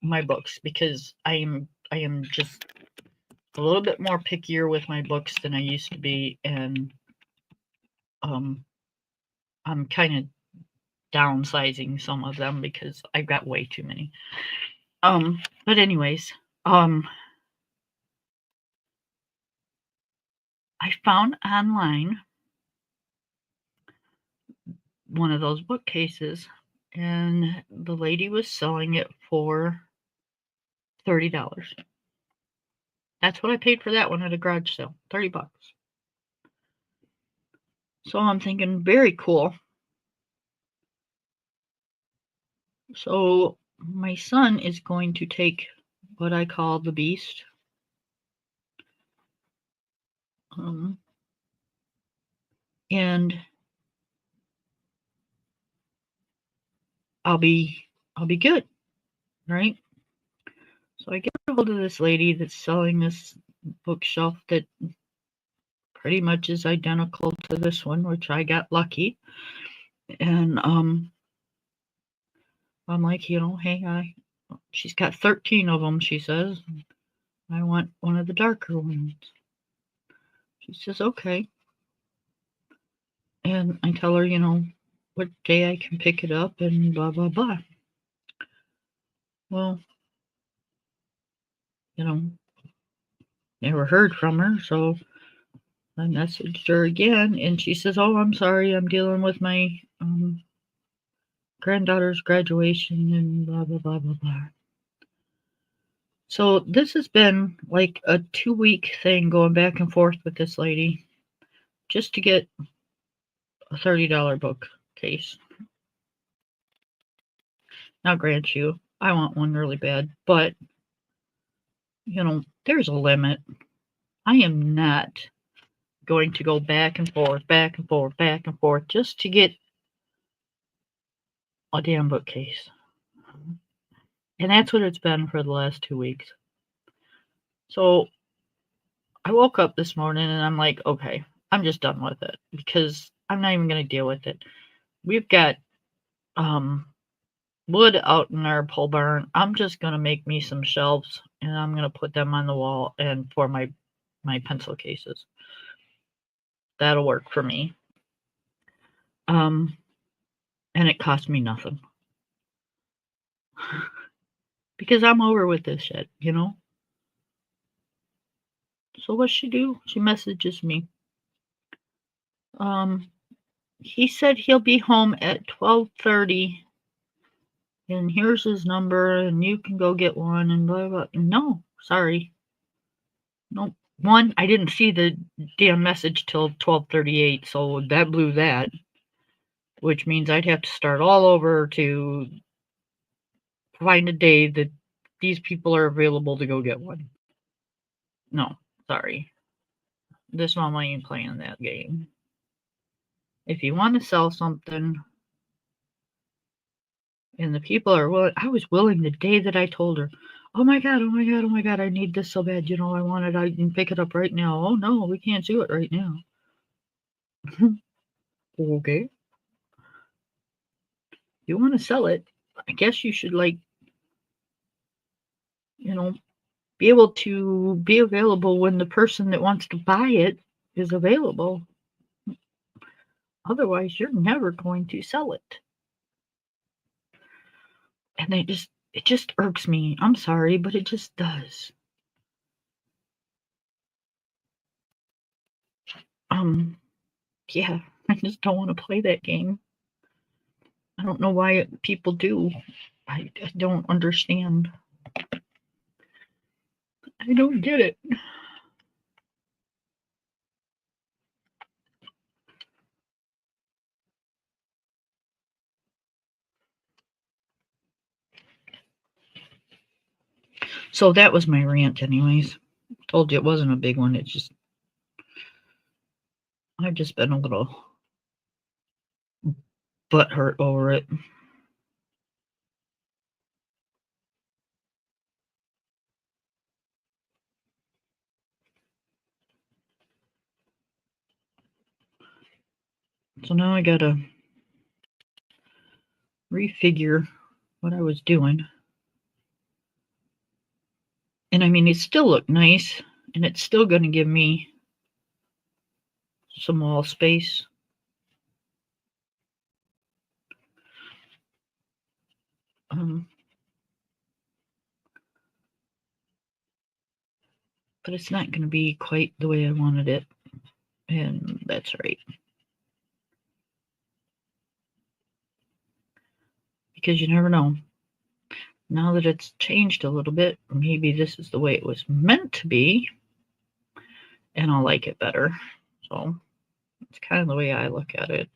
my books because I am just a little bit more pickier with my books than I used to be, and I'm kind of downsizing some of them because I've got way too many. But anyways, I found online one of those bookcases, and the lady was selling it for $30. That's what I paid for that one at a garage sale, $30. So I'm thinking, very cool. So my son is going to take what I call the Beast And I'll be good, right? So I get a hold of this lady that's selling this bookshelf that pretty much is identical to this one, which I got lucky. And I'm like, hey, she's got 13 of them, she says. I want one of the darker ones. She says, okay. And I tell her, what day I can pick it up and blah, blah, blah. Well, never heard from her. So I messaged her again and she says, oh, I'm sorry. I'm dealing with my granddaughter's graduation and blah, blah, blah, blah, blah. So this has been like a 2-week thing going back and forth with this lady just to get a $30 bookcase. Now, grant you, I want one really bad, but there's a limit. I am not going to go back and forth, back and forth, back and forth just to get a damn bookcase. And that's what it's been for the last 2 weeks. So I woke up this morning and I'm like, okay, I'm just done with it because I'm not even going to deal with it. We've got wood out in our pole barn. I'm just going to make me some shelves and I'm going to put them on the wall and for my pencil cases. That'll work for me. And it cost me nothing. Because I'm over with this shit, So what's she do? She messages me. He said he'll be home at 12:30 and here's his number and you can go get one and blah blah. No, sorry. Nope. One, I didn't see the damn message till 12:38, so that blew that. Which means I'd have to start all over to find a day that these people are available to go get one. No, sorry. This mama ain't playing that game. If you want to sell something and the people are willing, I was willing the day that I told her, oh my God, oh my God, oh my God, I need this so bad. I want it. I can pick it up right now. Oh no, we can't do it right now. Okay. You want to sell it. I guess you should be able to be available when the person that wants to buy it is available. Otherwise, you're never going to sell it. And it just irks me. I'm sorry, but it just does. Yeah, I just don't want to play that game. I don't know why people do. I don't understand. I don't get it. So that was my rant, anyways. Told you it wasn't a big one. It's just I've just been a little butthurt over it. So now I gotta refigure what I was doing. And I mean, it still looked nice, and it's still going to give me some wall space. But it's not going to be quite the way I wanted it, and that's right. Because you never know. Now that it's changed a little bit, maybe this is the way it was meant to be, and I'll like it better. So it's kind of the way I look at it.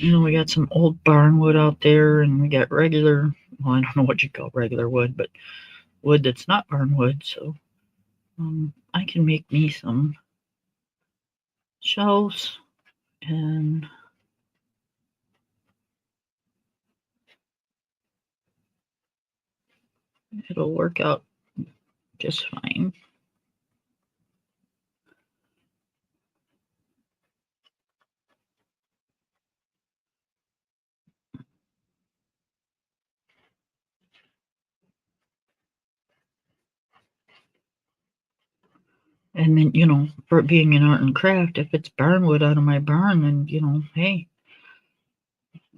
We got some old barn wood out there, and we got regular, well, I don't know what you call regular wood, but wood that's not barn wood. So I can make me some shelves, and it'll work out just fine. And then, for it being an art and craft, if it's barn wood out of my barn, then, hey,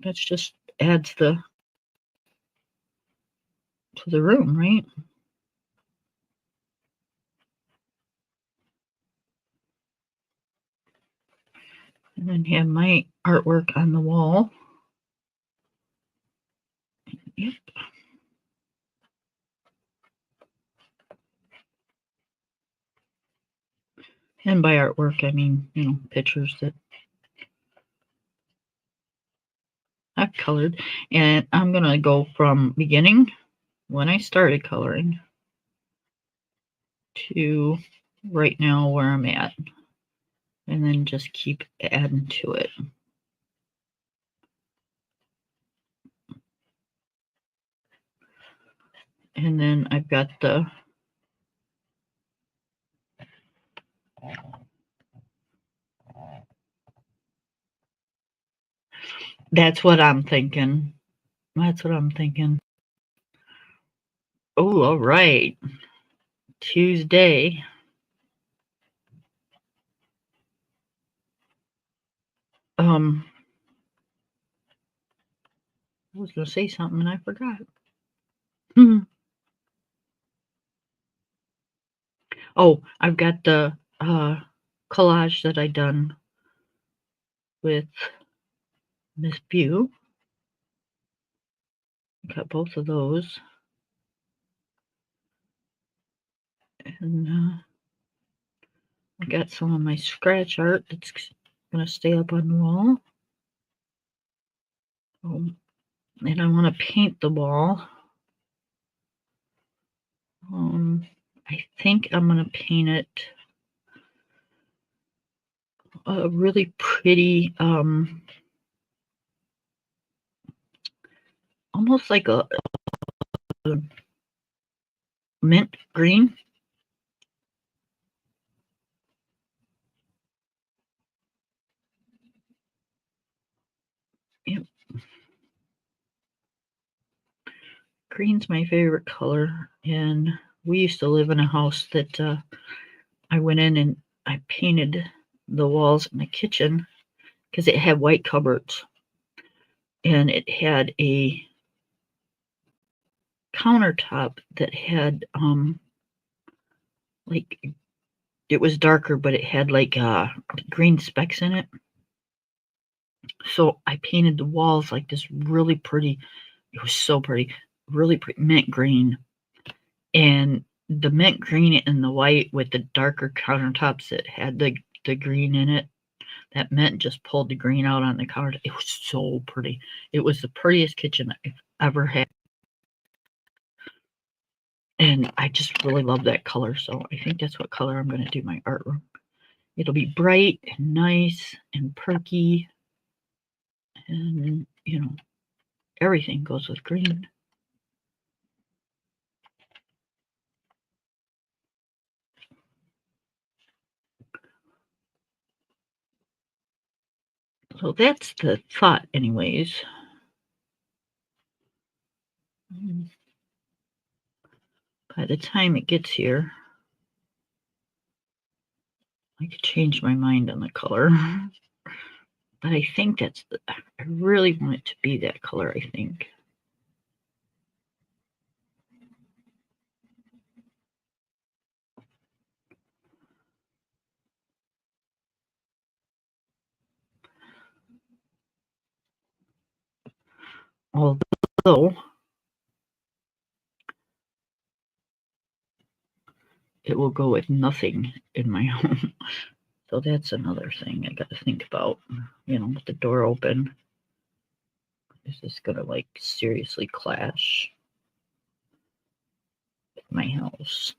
that's just adds to the room, right? And then have my artwork on the wall. Yep. And by artwork, I mean, pictures that I've colored. And I'm going to go from beginning, when I started coloring, to right now where I'm at. And then just keep adding to it. And then I've got that's what I'm thinking. That's what I'm thinking. Oh, all right. Tuesday. I was going to say something and I forgot. Oh, I've got the collage that I done with Miss Bew. Got both of those. And I got some of my scratch art that's going to stay up on the wall. And I want to paint the wall. I think I'm going to paint it a really pretty, almost like a mint green. Yep. Green's my favorite color, and we used to live in a house that I went in and I painted the walls in the kitchen because it had white cupboards, and it had a countertop that had like, it was darker, but it had like green specks in it. So I painted the walls like this really pretty. It was so pretty, really pretty mint green, and the mint green and the white with the darker countertops that had the green in it. That mint just pulled the green out on the counter. It was so pretty. It was the prettiest kitchen I've ever had. And I just really love that color. So I think that's what color I'm going to do my art room. It'll be bright and nice and perky. And, everything goes with green. So that's the thought, anyways. By the time it gets here, I could change my mind on the color. But I think I really want it to be that color, I think. Although it will go with nothing in my home. So that's another thing I got to think about. With the door open, is this going to like seriously clash with my house?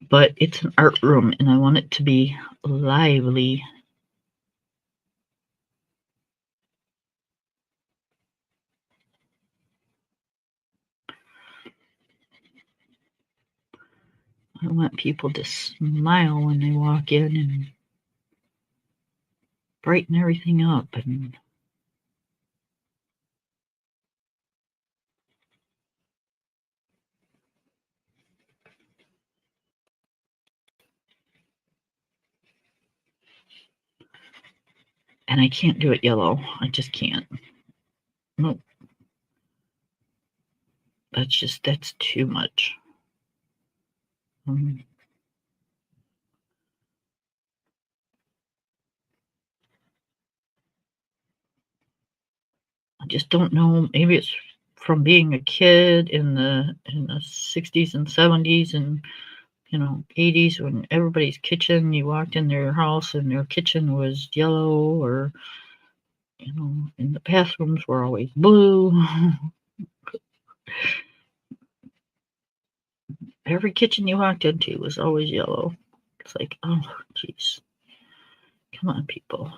But it's an art room and I want it to be lively. I want people to smile when they walk in and brighten everything up. And I can't do it yellow. I just can't. Nope. That's too much. I just don't know. Maybe it's from being a kid in the 60s and 70s and 80s, when everybody's kitchen, you walked in their house and their kitchen was yellow, or and the bathrooms were always blue. Every kitchen you walked into was always yellow. It's like, oh, jeez. Come on, people.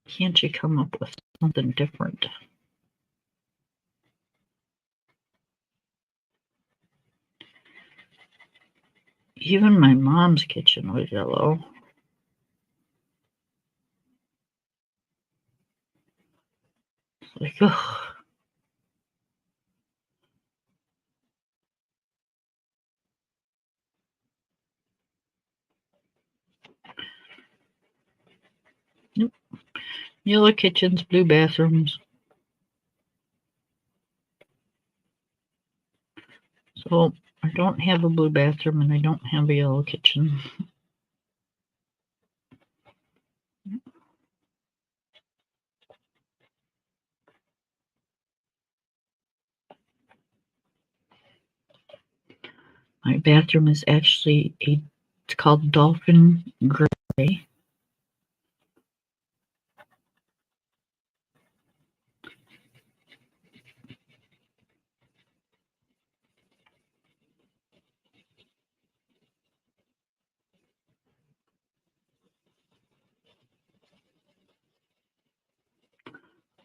Can't you come up with something different? Even my mom's kitchen was yellow. Like, ugh. Nope. Yellow kitchens, blue bathrooms. So I don't have a blue bathroom and I don't have a yellow kitchen. My bathroom is actually it's called Dolphin Gray.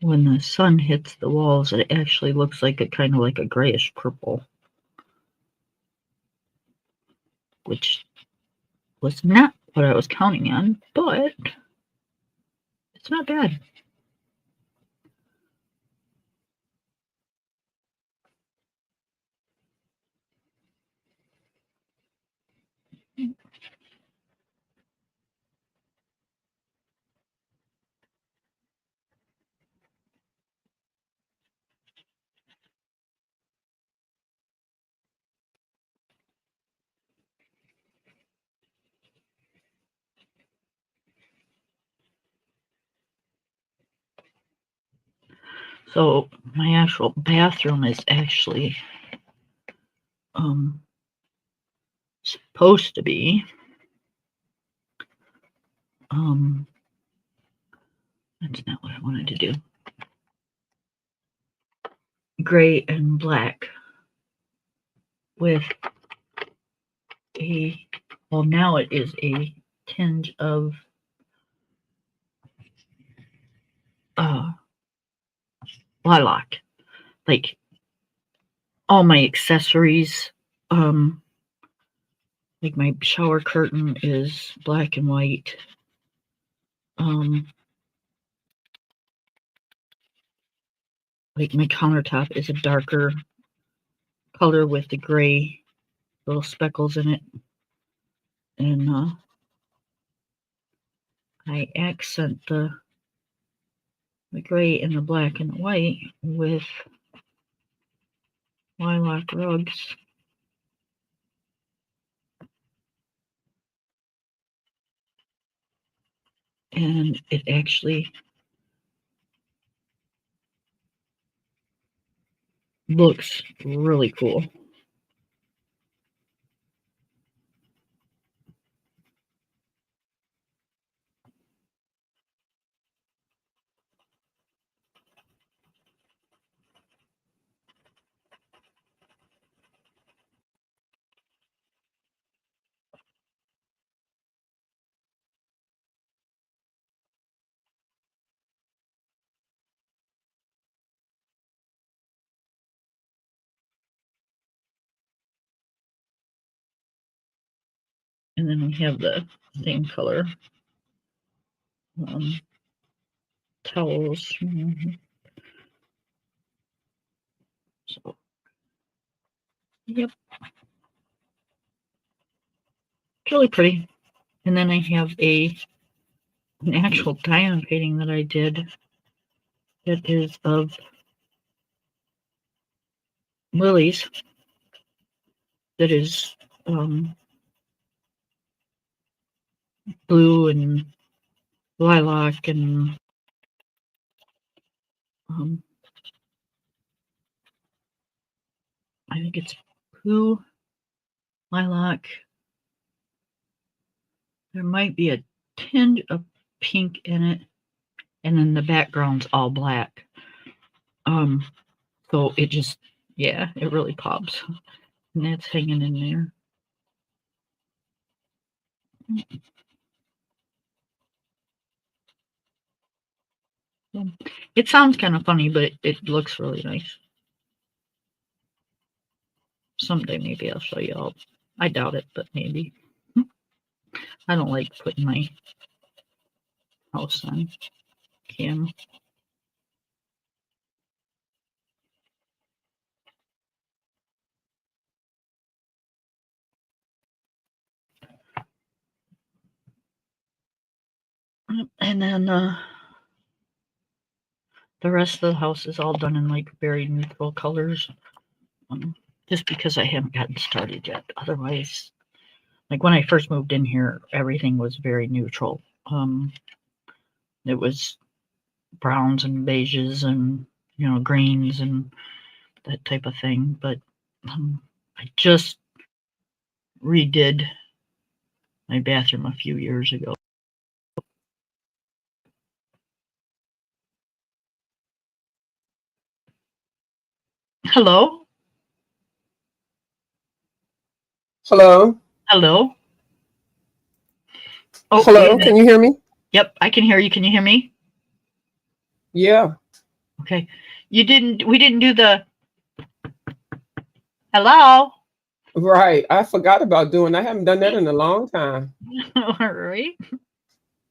When the sun hits the walls, it actually looks like a kind of like a grayish purple, which was not what I was counting on, but it's not bad. So my actual bathroom is actually supposed to be that's not what I wanted to do. Gray and black with now it is a tinge of lilac. Like all my accessories, like my shower curtain is black and white. Like my countertop is a darker color with the gray little speckles in it. And I accent the gray and the black and the white with lilac rugs. And it actually Looks really cool. And then we have the same color towels. So, yep, it's really pretty. And then I have an actual diamond painting that I did that is of lilies. That is blue and lilac and I think it's blue, lilac. There might be a tinge of pink in it, and then the background's all black. So it just, yeah, it really pops. And that's hanging in there. It sounds kind of funny, but it looks really nice. Someday maybe I'll show you all. I doubt it, but maybe. I don't like putting my house on cam. And then the rest of the house is all done in like very neutral colors. Just because I haven't gotten started yet. Otherwise, like when I first moved in here, everything was very neutral. It was browns and beiges and, you know, greens and that type of thing. But I just redid my bathroom a few years ago. Hello? Hello? Hello? Oh, Hello, can you hear me? Yep, I can hear you. Can you hear me? Yeah. Okay. We didn't do the hello? Right. I forgot about doing. I haven't done that in a long time. All right.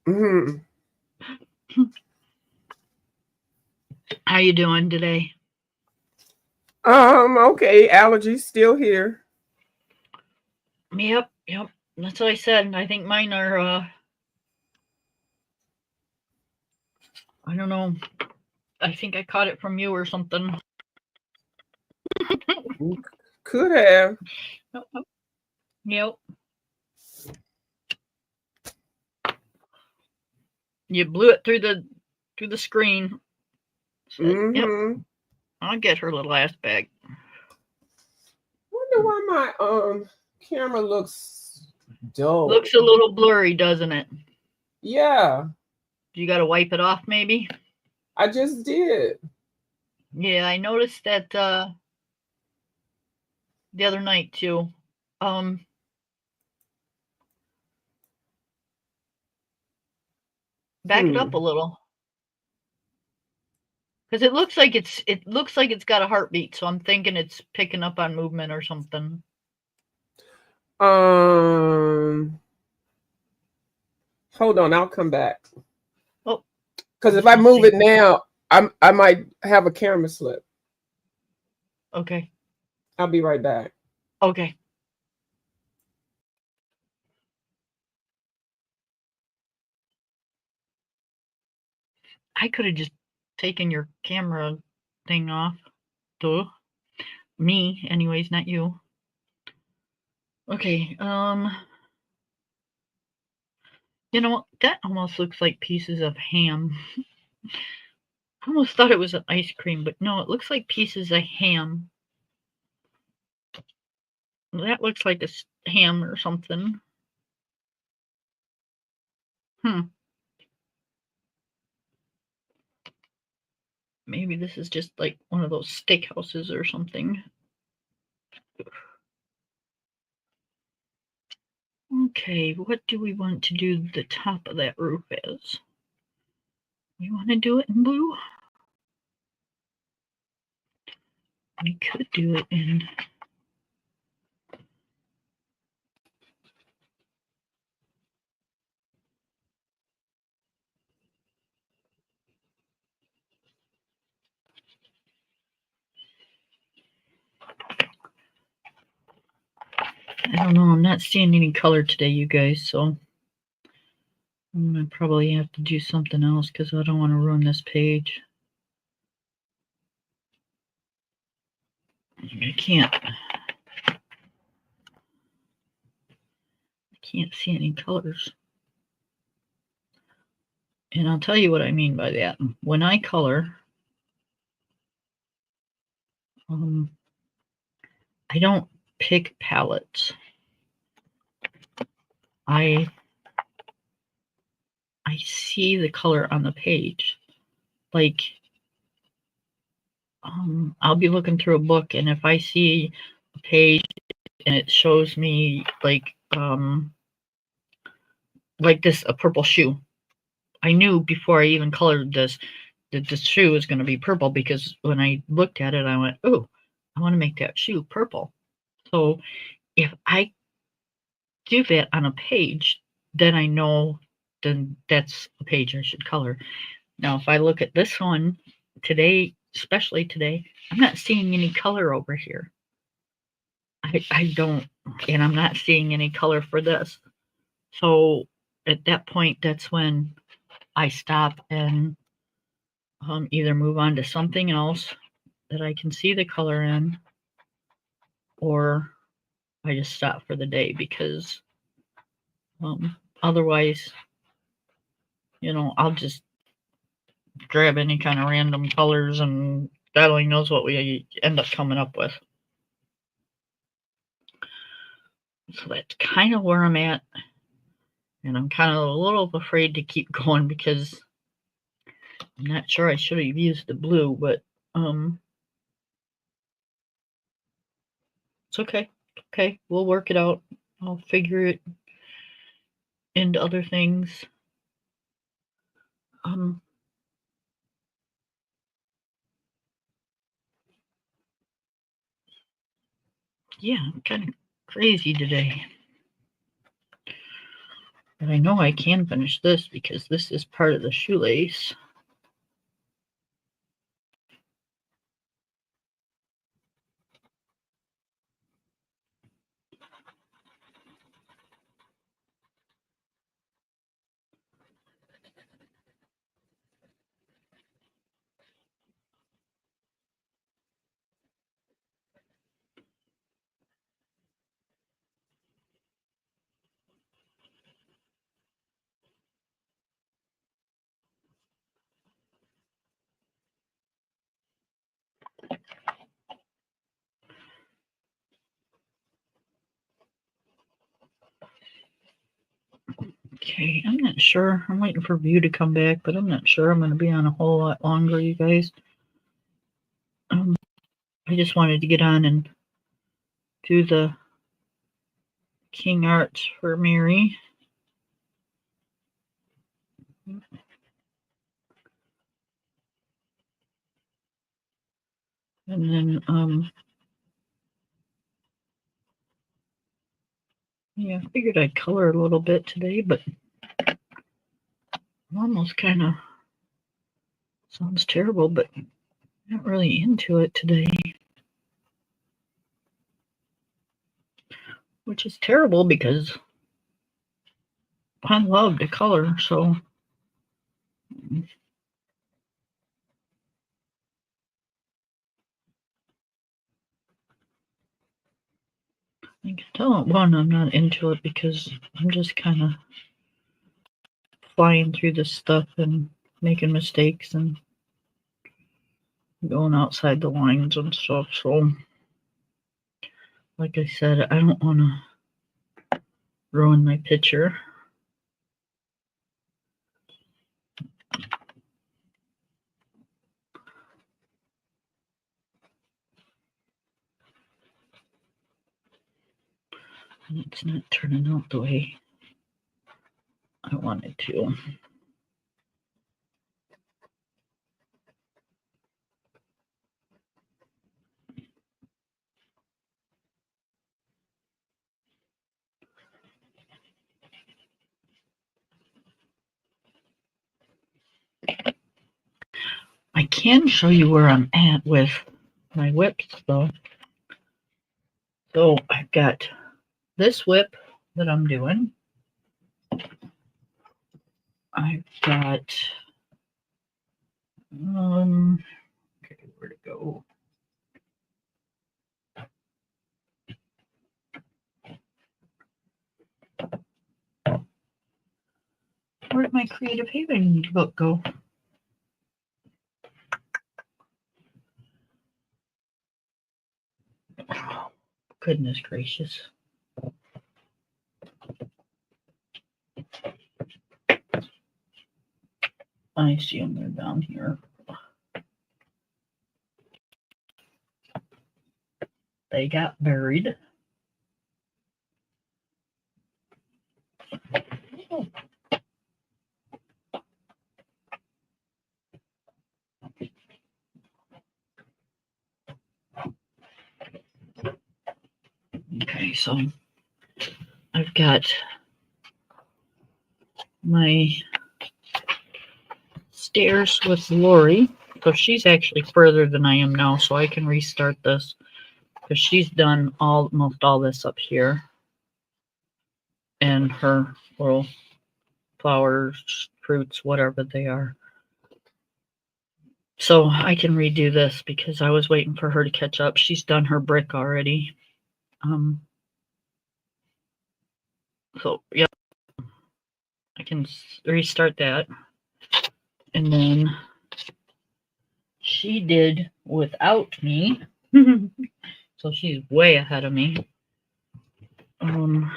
Hmm. How you doing today? Okay. Allergies still here. Yep. That's what I said. I think mine are I don't know. I think I caught it from you or something. Could have. Yep. You blew it through the screen. So, yep. I'll get her little ass back. Wonder why my camera looks dull. Looks a little blurry, doesn't it? Yeah. You got to wipe it off, maybe. I just did. Yeah, I noticed that the other night too. Back it up a little. Because it looks like it's got a heartbeat, so I'm thinking it's picking up on movement or something. Hold on, I'll come back. Oh, because if I move it now, I might have a camera slip. Okay. I'll be right back. Okay. I could have just taken your camera thing off. Duh. Me, anyways, not you. Okay, you know what? That almost looks like pieces of ham. I almost thought it was an ice cream, but no, it looks like pieces of ham. That looks like a ham or something. Maybe this is just like one of those steakhouses or something. Okay, what do we want to do the top of that roof as? We want to do it in blue? We could do it in... I don't know, I'm not seeing any color today, you guys, so I'm going to probably have to do something else because I don't want to ruin this page. I can't see any colors. And I'll tell you what I mean by that. When I color, I don't pick palettes. I see the color on the page. Like, I'll be looking through a book, and if I see a page and it shows me like this, a purple shoe, I knew before I even colored this that this shoe was going to be purple, because when I looked at it, I went, oh, I want to make that shoe purple. So if I do that on a page, then I know then that's a page I should color. Now, if I look at this one today, especially today, I'm not seeing any color over here. I don't, and I'm not seeing any color for this. So at that point, that's when I stop and either move on to something else that I can see the color in, or I just stop for the day, because otherwise, I'll just grab any kind of random colors, and God only knows what we end up coming up with. So that's kind of where I'm at, and I'm kind of a little afraid to keep going because I'm not sure I should have used the blue, but it's okay. Okay, we'll work it out. I'll figure it into other things. Yeah, I'm kind of crazy today. But I know I can finish this because this is part of the shoelace. Okay, I'm not sure. I'm waiting for View to come back, but I'm not sure I'm going to be on a whole lot longer, you guys. I just wanted to get on and do the King Arts for Mary. And then, yeah, I figured I'd color a little bit today, but I'm almost kind of, sounds terrible, but not really into it today. Which is terrible because I love to color, so. I can tell, one, I'm not into it because I'm just kind of flying through this stuff and making mistakes, and going outside the lines and stuff. So, like I said, I don't want to ruin my picture. And it's not turning out the way I wanted to. I can show you where I'm at with my whips though. So I've got this whip that I'm doing. I've got okay, where to go? Where did my Creative Haven book go? Oh, goodness gracious. I see them, they're down here. They got buried. Okay, so I've got my stairs with Lori. So she's actually further than I am now, so I can restart this because she's done almost all this up here. And her little flowers, fruits, whatever they are. So I can redo this because I was waiting for her to catch up. She's done her brick already. So, yep. I can restart that. And then she did without me. So she's way ahead of me. Oh,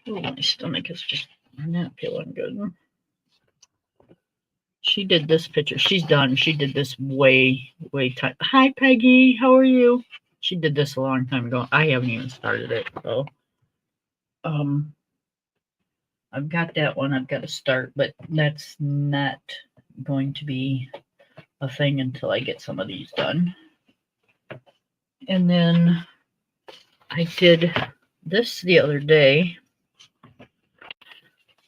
my stomach is just not feeling good. She did this picture. She's done. She did this way time. Hi, Peggy. How are you? She did this a long time ago. I haven't even started it. So, I've got that one. I've got to start, but that's not going to be a thing until I get some of these done. And then I did this the other day,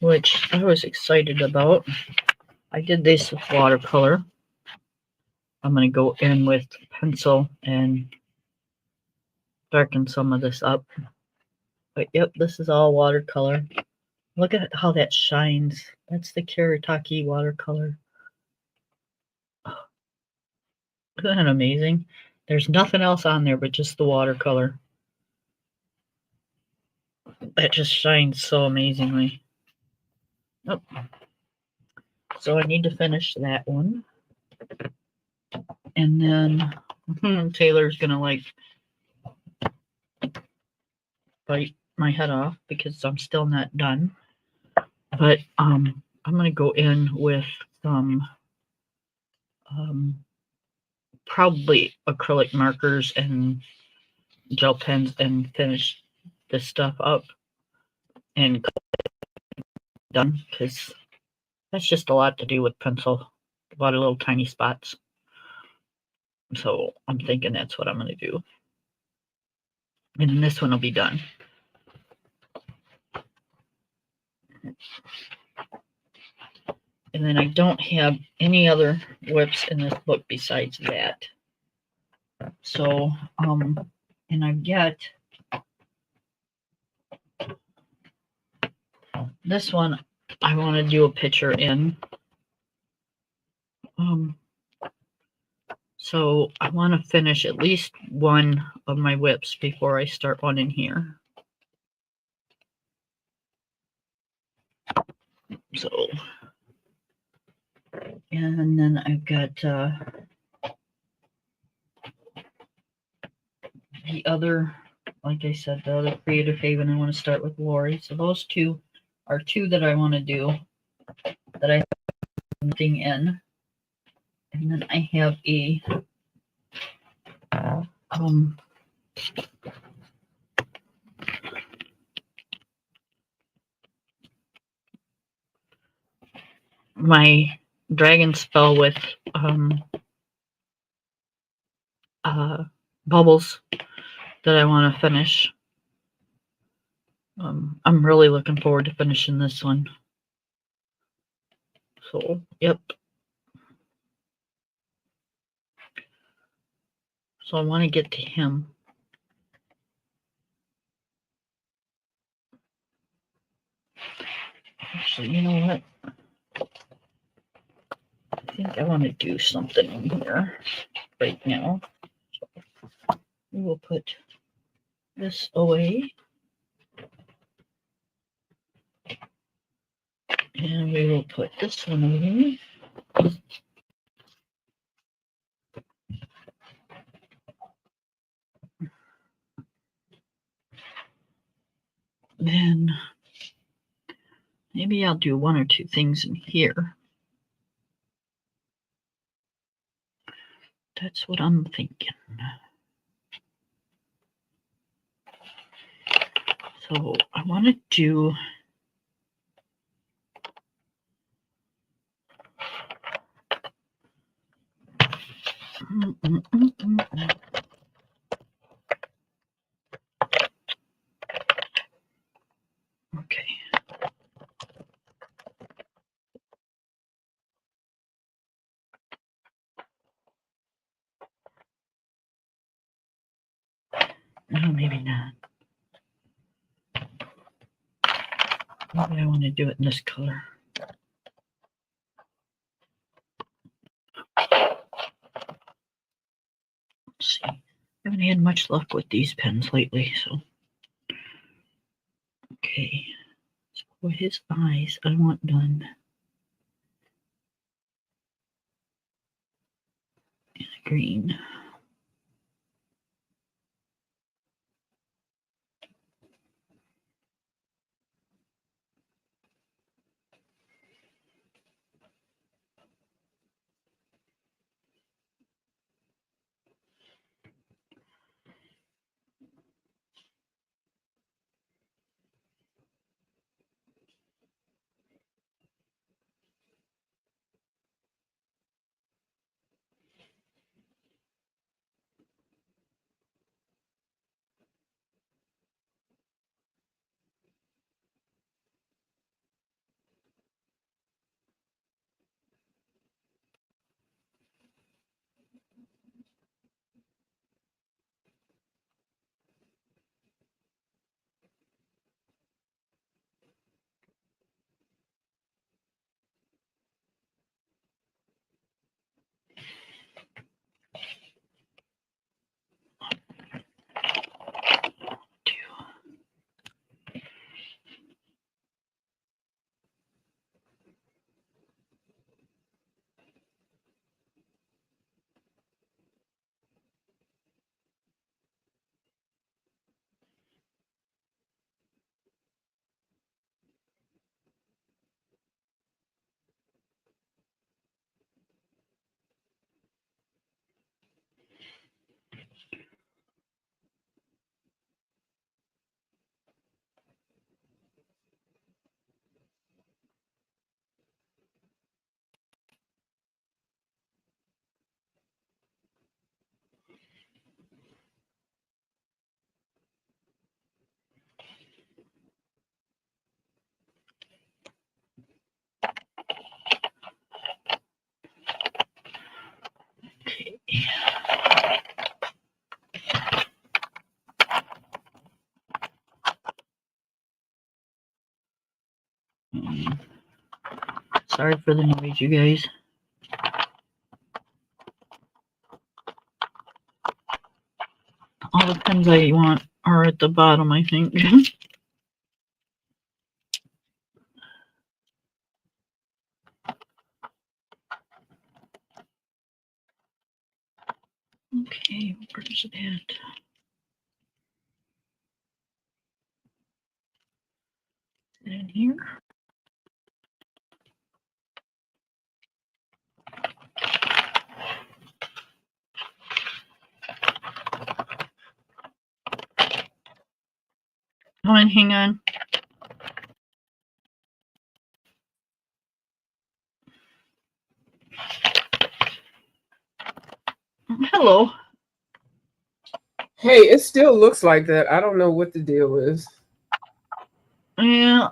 which I was excited about. I did this with watercolor. I'm going to go in with pencil and darken some of this up. But yep, this is all watercolor. Look at how that shines. That's the Karataki watercolor. Oh, isn't that amazing? There's nothing else on there but just the watercolor. That just shines so amazingly. Oh. So I need to finish that one. And then Taylor's gonna like bite my head off because I'm still not done. But I'm gonna go in with some probably acrylic markers and gel pens and finish this stuff up and done because that's just a lot to do with pencil, a lot of little tiny spots. So I'm thinking that's what I'm going to do. And then this one will be done. And then I don't have any other whips in this book besides that. So, and I've got this one I want to do a picture in. So I want to finish at least one of my whips before I start one in here. So, And then I've got the other, like I said, the other Creative Haven. I want to start with Lori. So those two are two that I want to do that I have something in. And then I have a my dragon spell with bubbles that I want to finish. I'm really looking forward to finishing this one. So, yep. So I want to get to him. Actually, you know what? I think I want to do something in here right now. So we will put this away. And we will put this one away. Then maybe I'll do one or two things in here. That's what I'm thinking. So I want to do okay. No, maybe not. Maybe I want to do it in this color. Let's see. I haven't had much luck with these pens lately, so. Okay. So for his eyes, I want done in a green. Okay. Sorry for the noise, you guys. All the pens I want are at the bottom, I think. Okay, where's it at? In here. Hang on. Hello. Hey, it still looks like that. I don't know what the deal is. Yeah,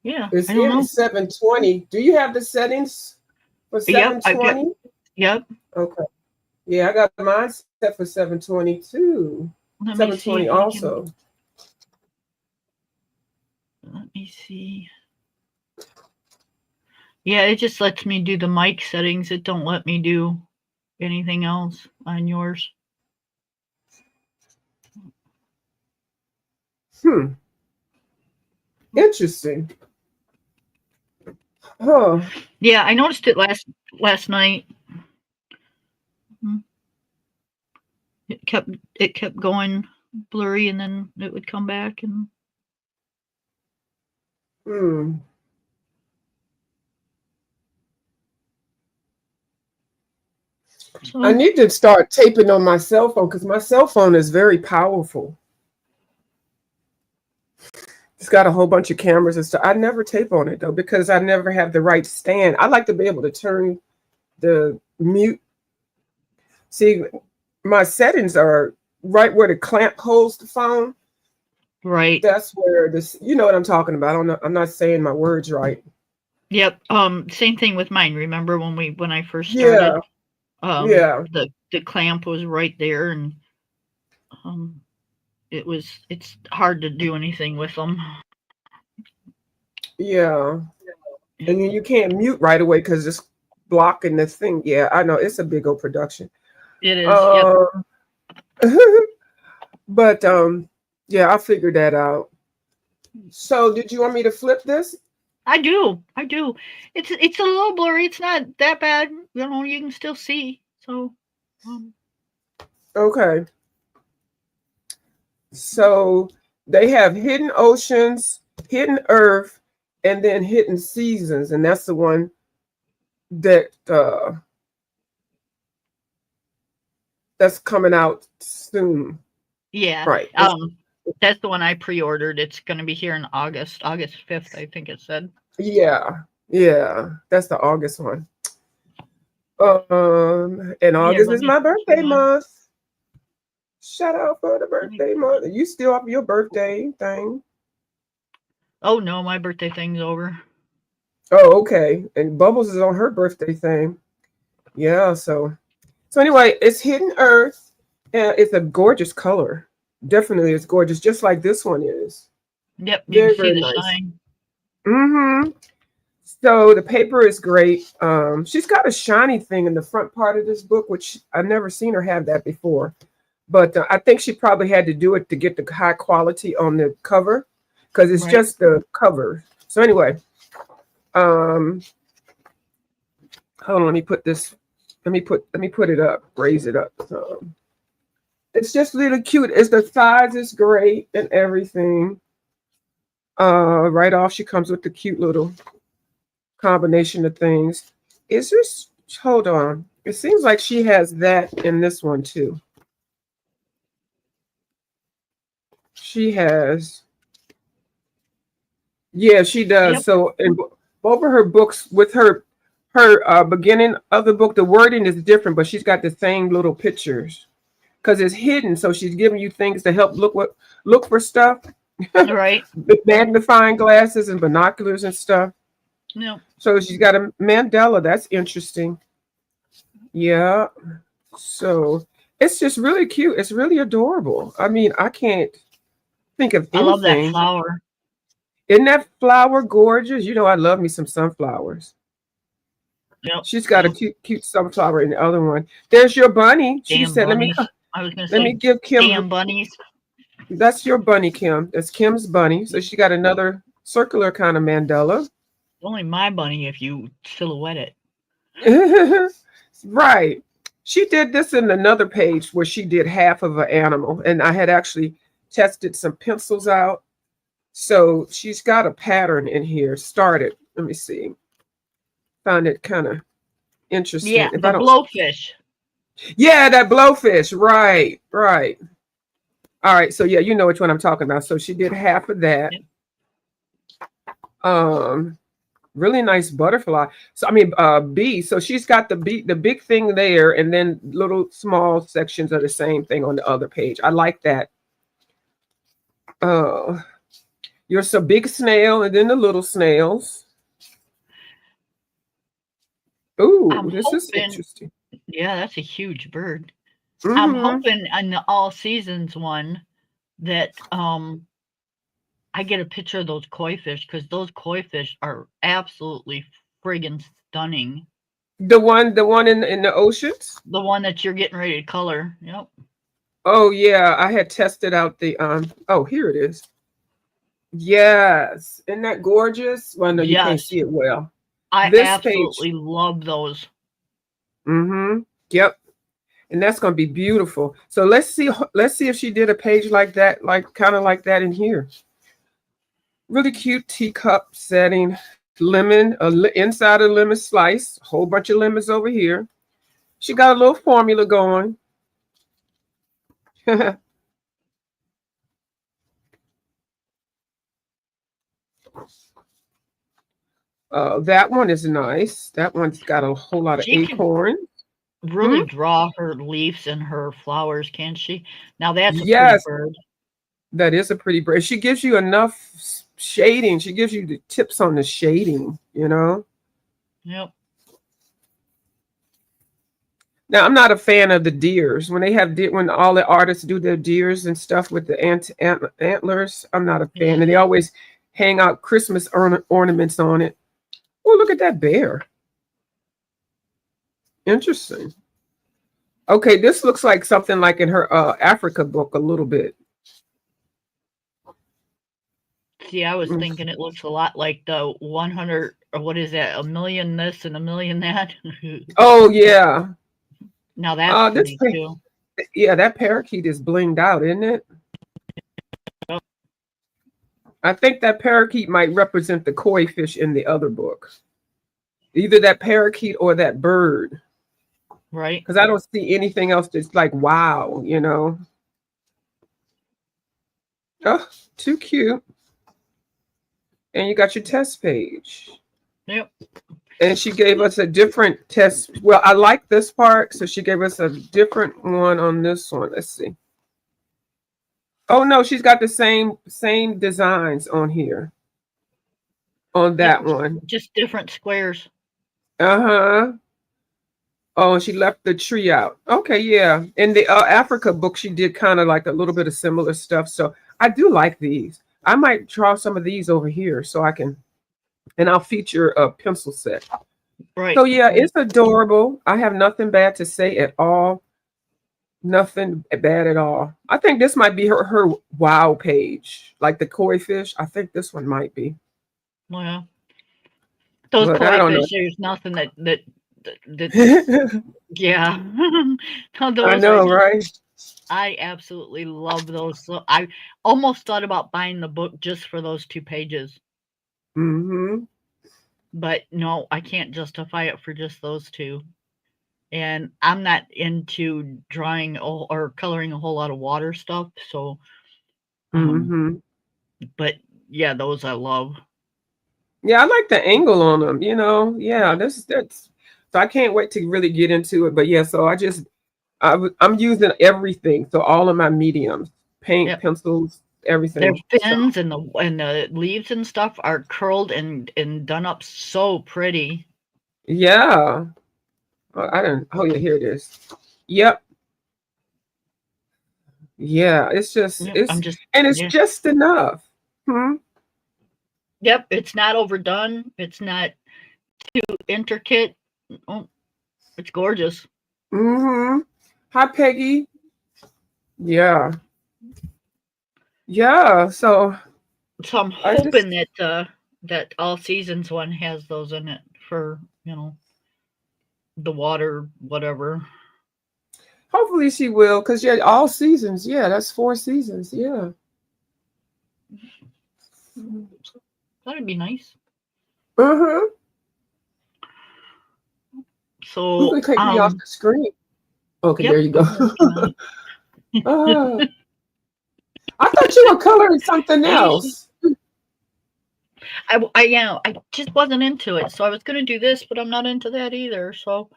yeah, It's I don't hitting know. 720. Do you have the settings for Yep, I've got, 720? yep. Okay. Yeah, I got mine set for 720 too. Let me see 720 if I can, also. let me see. Yeah, it just lets me do the mic settings. It don't let me do anything else on yours. Interesting. Oh. Yeah, I noticed it last night. It kept going blurry, and then it would come back. And Hmm. so, I need to start taping on my cell phone because my cell phone is very powerful. It's got a whole bunch of cameras and stuff. I never tape on it though because I never have the right stand. I like to be able to turn the mute. See, my settings are right where the clamp holds the phone. right. That's where this, you know what I'm talking about. I don't know, I'm not saying my words right. Yep. Same thing with mine. Remember when I first started? Yeah, yeah, The clamp was right there, and um, it's hard to do anything with them. yeah. And then you can't mute right away because it's blocking the thing. Yeah, I know it's a big old production. It is. Yep. Um, but yeah, I figured that out. So, did you want me to flip this? I do. I do. It's a little blurry. It's not that bad. You know, you can still see. So, um, Okay. So they have hidden oceans, hidden earth, and then hidden seasons, and that's the one that that's coming out soon. yeah. Right. That's the one I pre-ordered. It's going to be here in August 5th, I think it said. Yeah, yeah, that's the August one. And Yeah, August let is me my hold birthday on. month. Shout out for the Let me, birthday month. You still have your birthday thing? oh no, my birthday thing's over. Oh, okay. And Bubbles is on her birthday thing. Yeah. So anyway, it's Hidden Earth, and it's a gorgeous color. Definitely, it's gorgeous, just like this one is. Yep, you can Very, see very the nice. shine. Mm-hmm. So the paper is great. She's got a shiny thing in the front part of this book, which I've never seen her have that before. But I think she probably had to do it to get the high quality on the cover, because it's Right. just the cover. So anyway, um, hold on. Let me put this. Let me put it up. Raise it up. So it's just really cute. It's the size is great and everything. Right off, she comes with the cute little combination of things. Is this, hold on. It seems like she has that in this one too. She has, yeah, she does. Yep. So in both of her books, with her beginning of the book, the wording is different, but she's got the same little pictures because it's hidden. So she's giving you things to help look for stuff. Right. With magnifying glasses and binoculars and stuff. Yep. So she's got a mandala. That's interesting. Yeah. So it's just really cute. It's really adorable. I mean, I can't think of I love that anything. flower. Isn't that flower gorgeous? You know, I love me some sunflowers. Yep. She's got a Yep. cute sunflower in the other one. There's your bunny. She Damn said, bunnies. I was gonna let me say, give Kim, damn bunnies. that's your bunny, Kim. That's Kim's bunny. So she got another circular kind of mandala. Only my bunny if you silhouette it. Right. She did this in another page where she did half of an animal, and I had actually tested some pencils out. So she's got a pattern in here. Started. Let me see. Found it kind of interesting. Yeah, If the I don't, blowfish. yeah, that blowfish. Right, right. All right. So yeah, you know which one I'm talking about. So she did half of that. Yep. Um, really nice butterfly. So I mean, bee. So she's got the bee, the big thing there, and then little small sections of the same thing on the other page. I like that. Uh, you're so big snail, and then the little snails. Ooh, I'm this is hoping, interesting. yeah, that's a huge bird. I'm Mm-hmm. hoping on the all seasons one that I get a picture of those koi fish because those koi fish are absolutely friggin' stunning. The one in the oceans. The one that you're getting ready to color. Yep. Oh yeah, I had tested out the Oh, here it is. Yes, isn't that gorgeous? Well, no, you can't Yes. see it well. I This page. absolutely love those. Mm-hmm. Yep. And that's going to be beautiful. So let's see if she did a page like that, like kind of like that in here. Really cute teacup setting, lemon, inside a lemon slice, a whole bunch of lemons over here. She got a little formula going. That one is nice. That one's got a whole lot of She can acorn. really Hmm? draw her leaves and her flowers, can't she? Now that's a pretty Yes, bird. that is a pretty bird. She gives you enough shading. She gives you the tips on the shading, you know? Yep. Now, I'm not a fan of the deers. When they have when all the artists do their deers and stuff with the antlers, I'm not a fan. And they always hang out Christmas ornaments on it. Oh, look at that bear. Interesting. Okay, this looks like something like in her Africa book a little bit. See, I was Mm. thinking it looks a lot like the 100, or what is that, a million this and a million that. Oh yeah. Now that's This pretty too. yeah, that parakeet is blinged out, isn't it? Yep. I think that parakeet might represent the koi fish in the other book. Either that parakeet or that bird. Right. Because I don't see anything else that's like wow, you know. Oh, too cute. And you got your test page. Yep. And she gave us a different test. Well, I like this part, so she gave us a different one on this one. Let's see. Oh no, she's got the same designs on here. On Yep. that one. Just different squares. Uh-huh. Oh, and she left the tree out. Okay, yeah. In the Africa book, she did kind of like a little bit of similar stuff. So I do like these. I might draw some of these over here so I can, and I'll feature a pencil set. Right. So yeah, Right. it's adorable. I have nothing bad to say at all. Nothing bad at all. I think this might be her wow page, like the koi fish. I think this one might be, Well, those but I koi don't know. fish, there's nothing that's yeah. No, I those are know, right? I absolutely love those. So I almost thought about buying the book just for those 2 pages, Mm-hmm. but no, I can't justify it for just those 2. And I'm not into drawing or coloring a whole lot of water stuff, so, um, Mm-hmm. but yeah, those I love. Yeah, I like the angle on them, you know. Yeah, Yep, that's so I can't wait to really get into it. But yeah, so I'm using everything. So all of my mediums, paint, yep. pencils, Their everything. So fins and the leaves and stuff are curled and done up so pretty. yeah. I don't oh yeah, here it is. Yep. Yeah, it's just Yep, it's I'm just and it's yeah. just enough. Hmm. Yep, it's not overdone, it's not too intricate. Oh, it's gorgeous. Mm-hmm. Hi, Peggy. Yeah. Yeah. So So I'm I just hoping that all seasons one has those in it for. the water, whatever. Hopefully she will, because yeah, all seasons. Yeah, that's 4 seasons. Yeah. That'd be nice. Uh-huh. You So, can take me off the screen. Okay, there yep, you go. I'm working on Ah, I thought you were coloring something it. else. I just wasn't into it. So I was gonna do this, but I'm not into that either. So,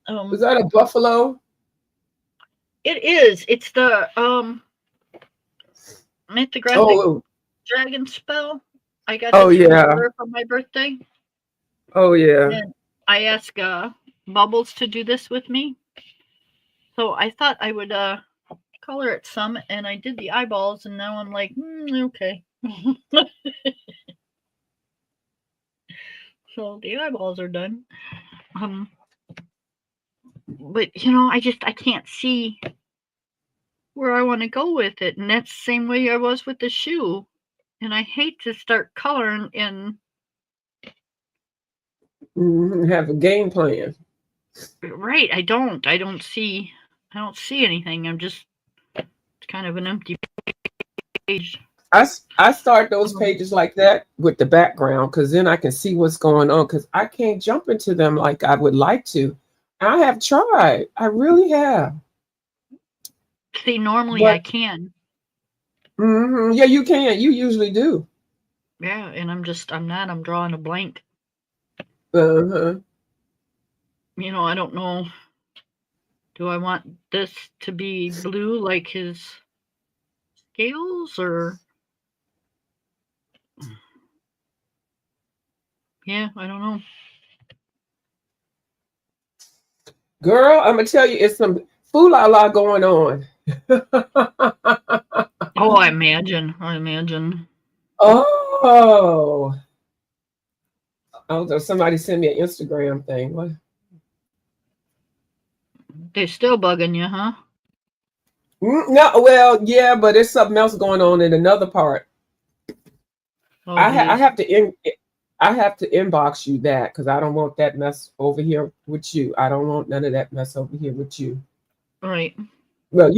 Was um, that a buffalo? it is. It's the mythographic Oh, dragon spell. I got oh this from yeah. Taylor for my birthday, Oh yeah. and I asked Bubbles to do this with me. So I thought I would color it some, and I did the eyeballs, and now I'm like, okay. So the eyeballs are done. Um, but I can't see where I want to go with it, and that's the same way I was with the shoe. And I hate to start coloring in. Have a game plan. Right, I don't see. I don't see anything. I'm just it's kind of an empty page. I start those Um, pages like that with the background because then I can see what's going on because I can't jump into them like I would like to. I have tried. I really have. See, normally I But can. yeah, you can. You usually do. Yeah, and I'm not. I'm drawing a blank. Uh-huh. I don't know. Do I want this to be blue like his scales or yeah, I don't know. Girl, I'm gonna tell you, it's some fool la la going on. Oh, I imagine. I imagine. Oh, oh, somebody sent me an Instagram thing. What? They're still bugging you, huh? No, well, yeah, but there's something else going on in another part. Oh, I geez. have to I have to inbox you that because I don't want that mess over here with you. I don't want none of that mess over here with you. Right. Well,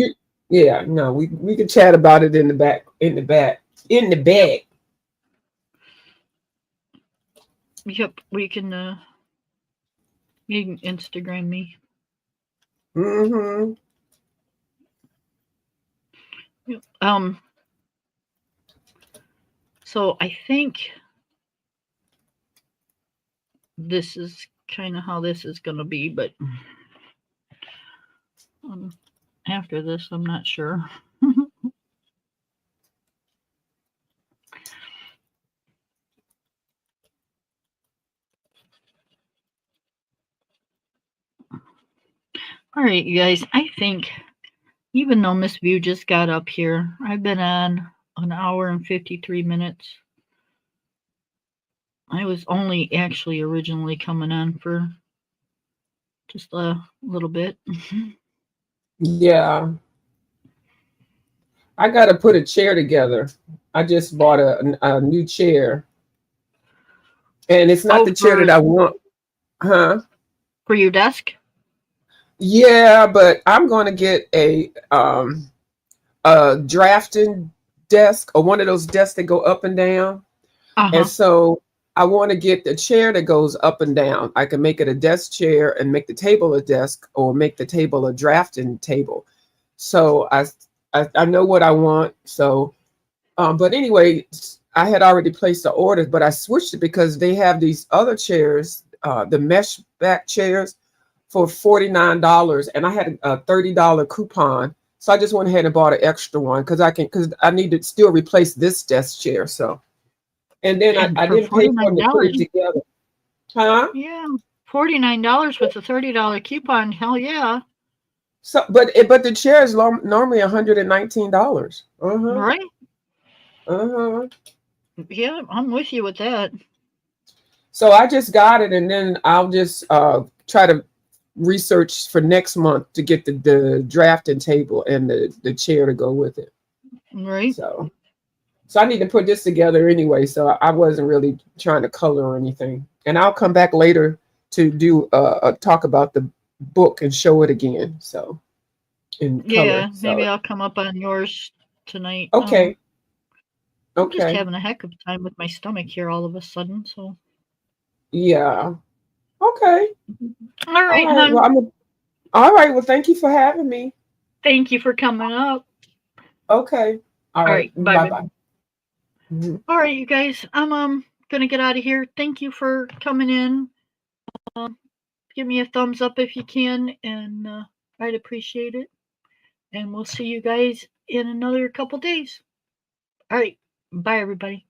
yeah, no, we can chat about it in the back, in the back, in the Yep. bag. Yep. You can Instagram me. Mm-hmm. Yep. So I think this is kind of how this is going to be, but um, after this, I'm not sure. All right, you guys. I think even though Miss View just got up here, I've been on an hour and 53 minutes. I was only actually originally coming on for just a little bit. Yeah, I got to put a chair together. I just bought a new chair, and it's not Oh, the chair that I want, huh? for your desk? Yeah, but I'm going to get a drafting desk or one of those desks that go up and down. And Uh-huh. so I want to get the chair that goes up and down. I can make it a desk chair and make the table a desk or make the table a drafting table. So I know what I want. So, but anyway, I had already placed the order, but I switched it because they have these other chairs, the mesh back chairs for $49, and I had a $30 coupon. So I just went ahead and bought an extra one because I need to still replace this desk chair. So and then And I for didn't pay for them to put it $49, together. Huh? yeah, $49 with a $30 coupon. Hell yeah. So but the chair is normally $119. Uh-huh. Right? Uh-huh. Yeah, I'm with you with that. So I just got it and then I'll just try to research for next month to get the drafting table and the chair to go with it. Right? So I need to put this together anyway. So I wasn't really trying to color or anything. And I'll come back later to do talk about the book and show it again. So in color. Yeah, maybe So I'll come up on yours tonight. okay, I'm just okay, having a heck of a time with my stomach here all of a sudden. So, yeah, okay, all all right, right. hon. All right. Well, thank you for having me. Thank you for coming up. Okay, all All right. right, bye, Bye baby. bye. Mhm. All right, you guys. I'm gonna get out of here. Thank you for coming in. Give me a thumbs up if you can, and I'd appreciate it. And we'll see you guys in another couple days. All right, bye, everybody.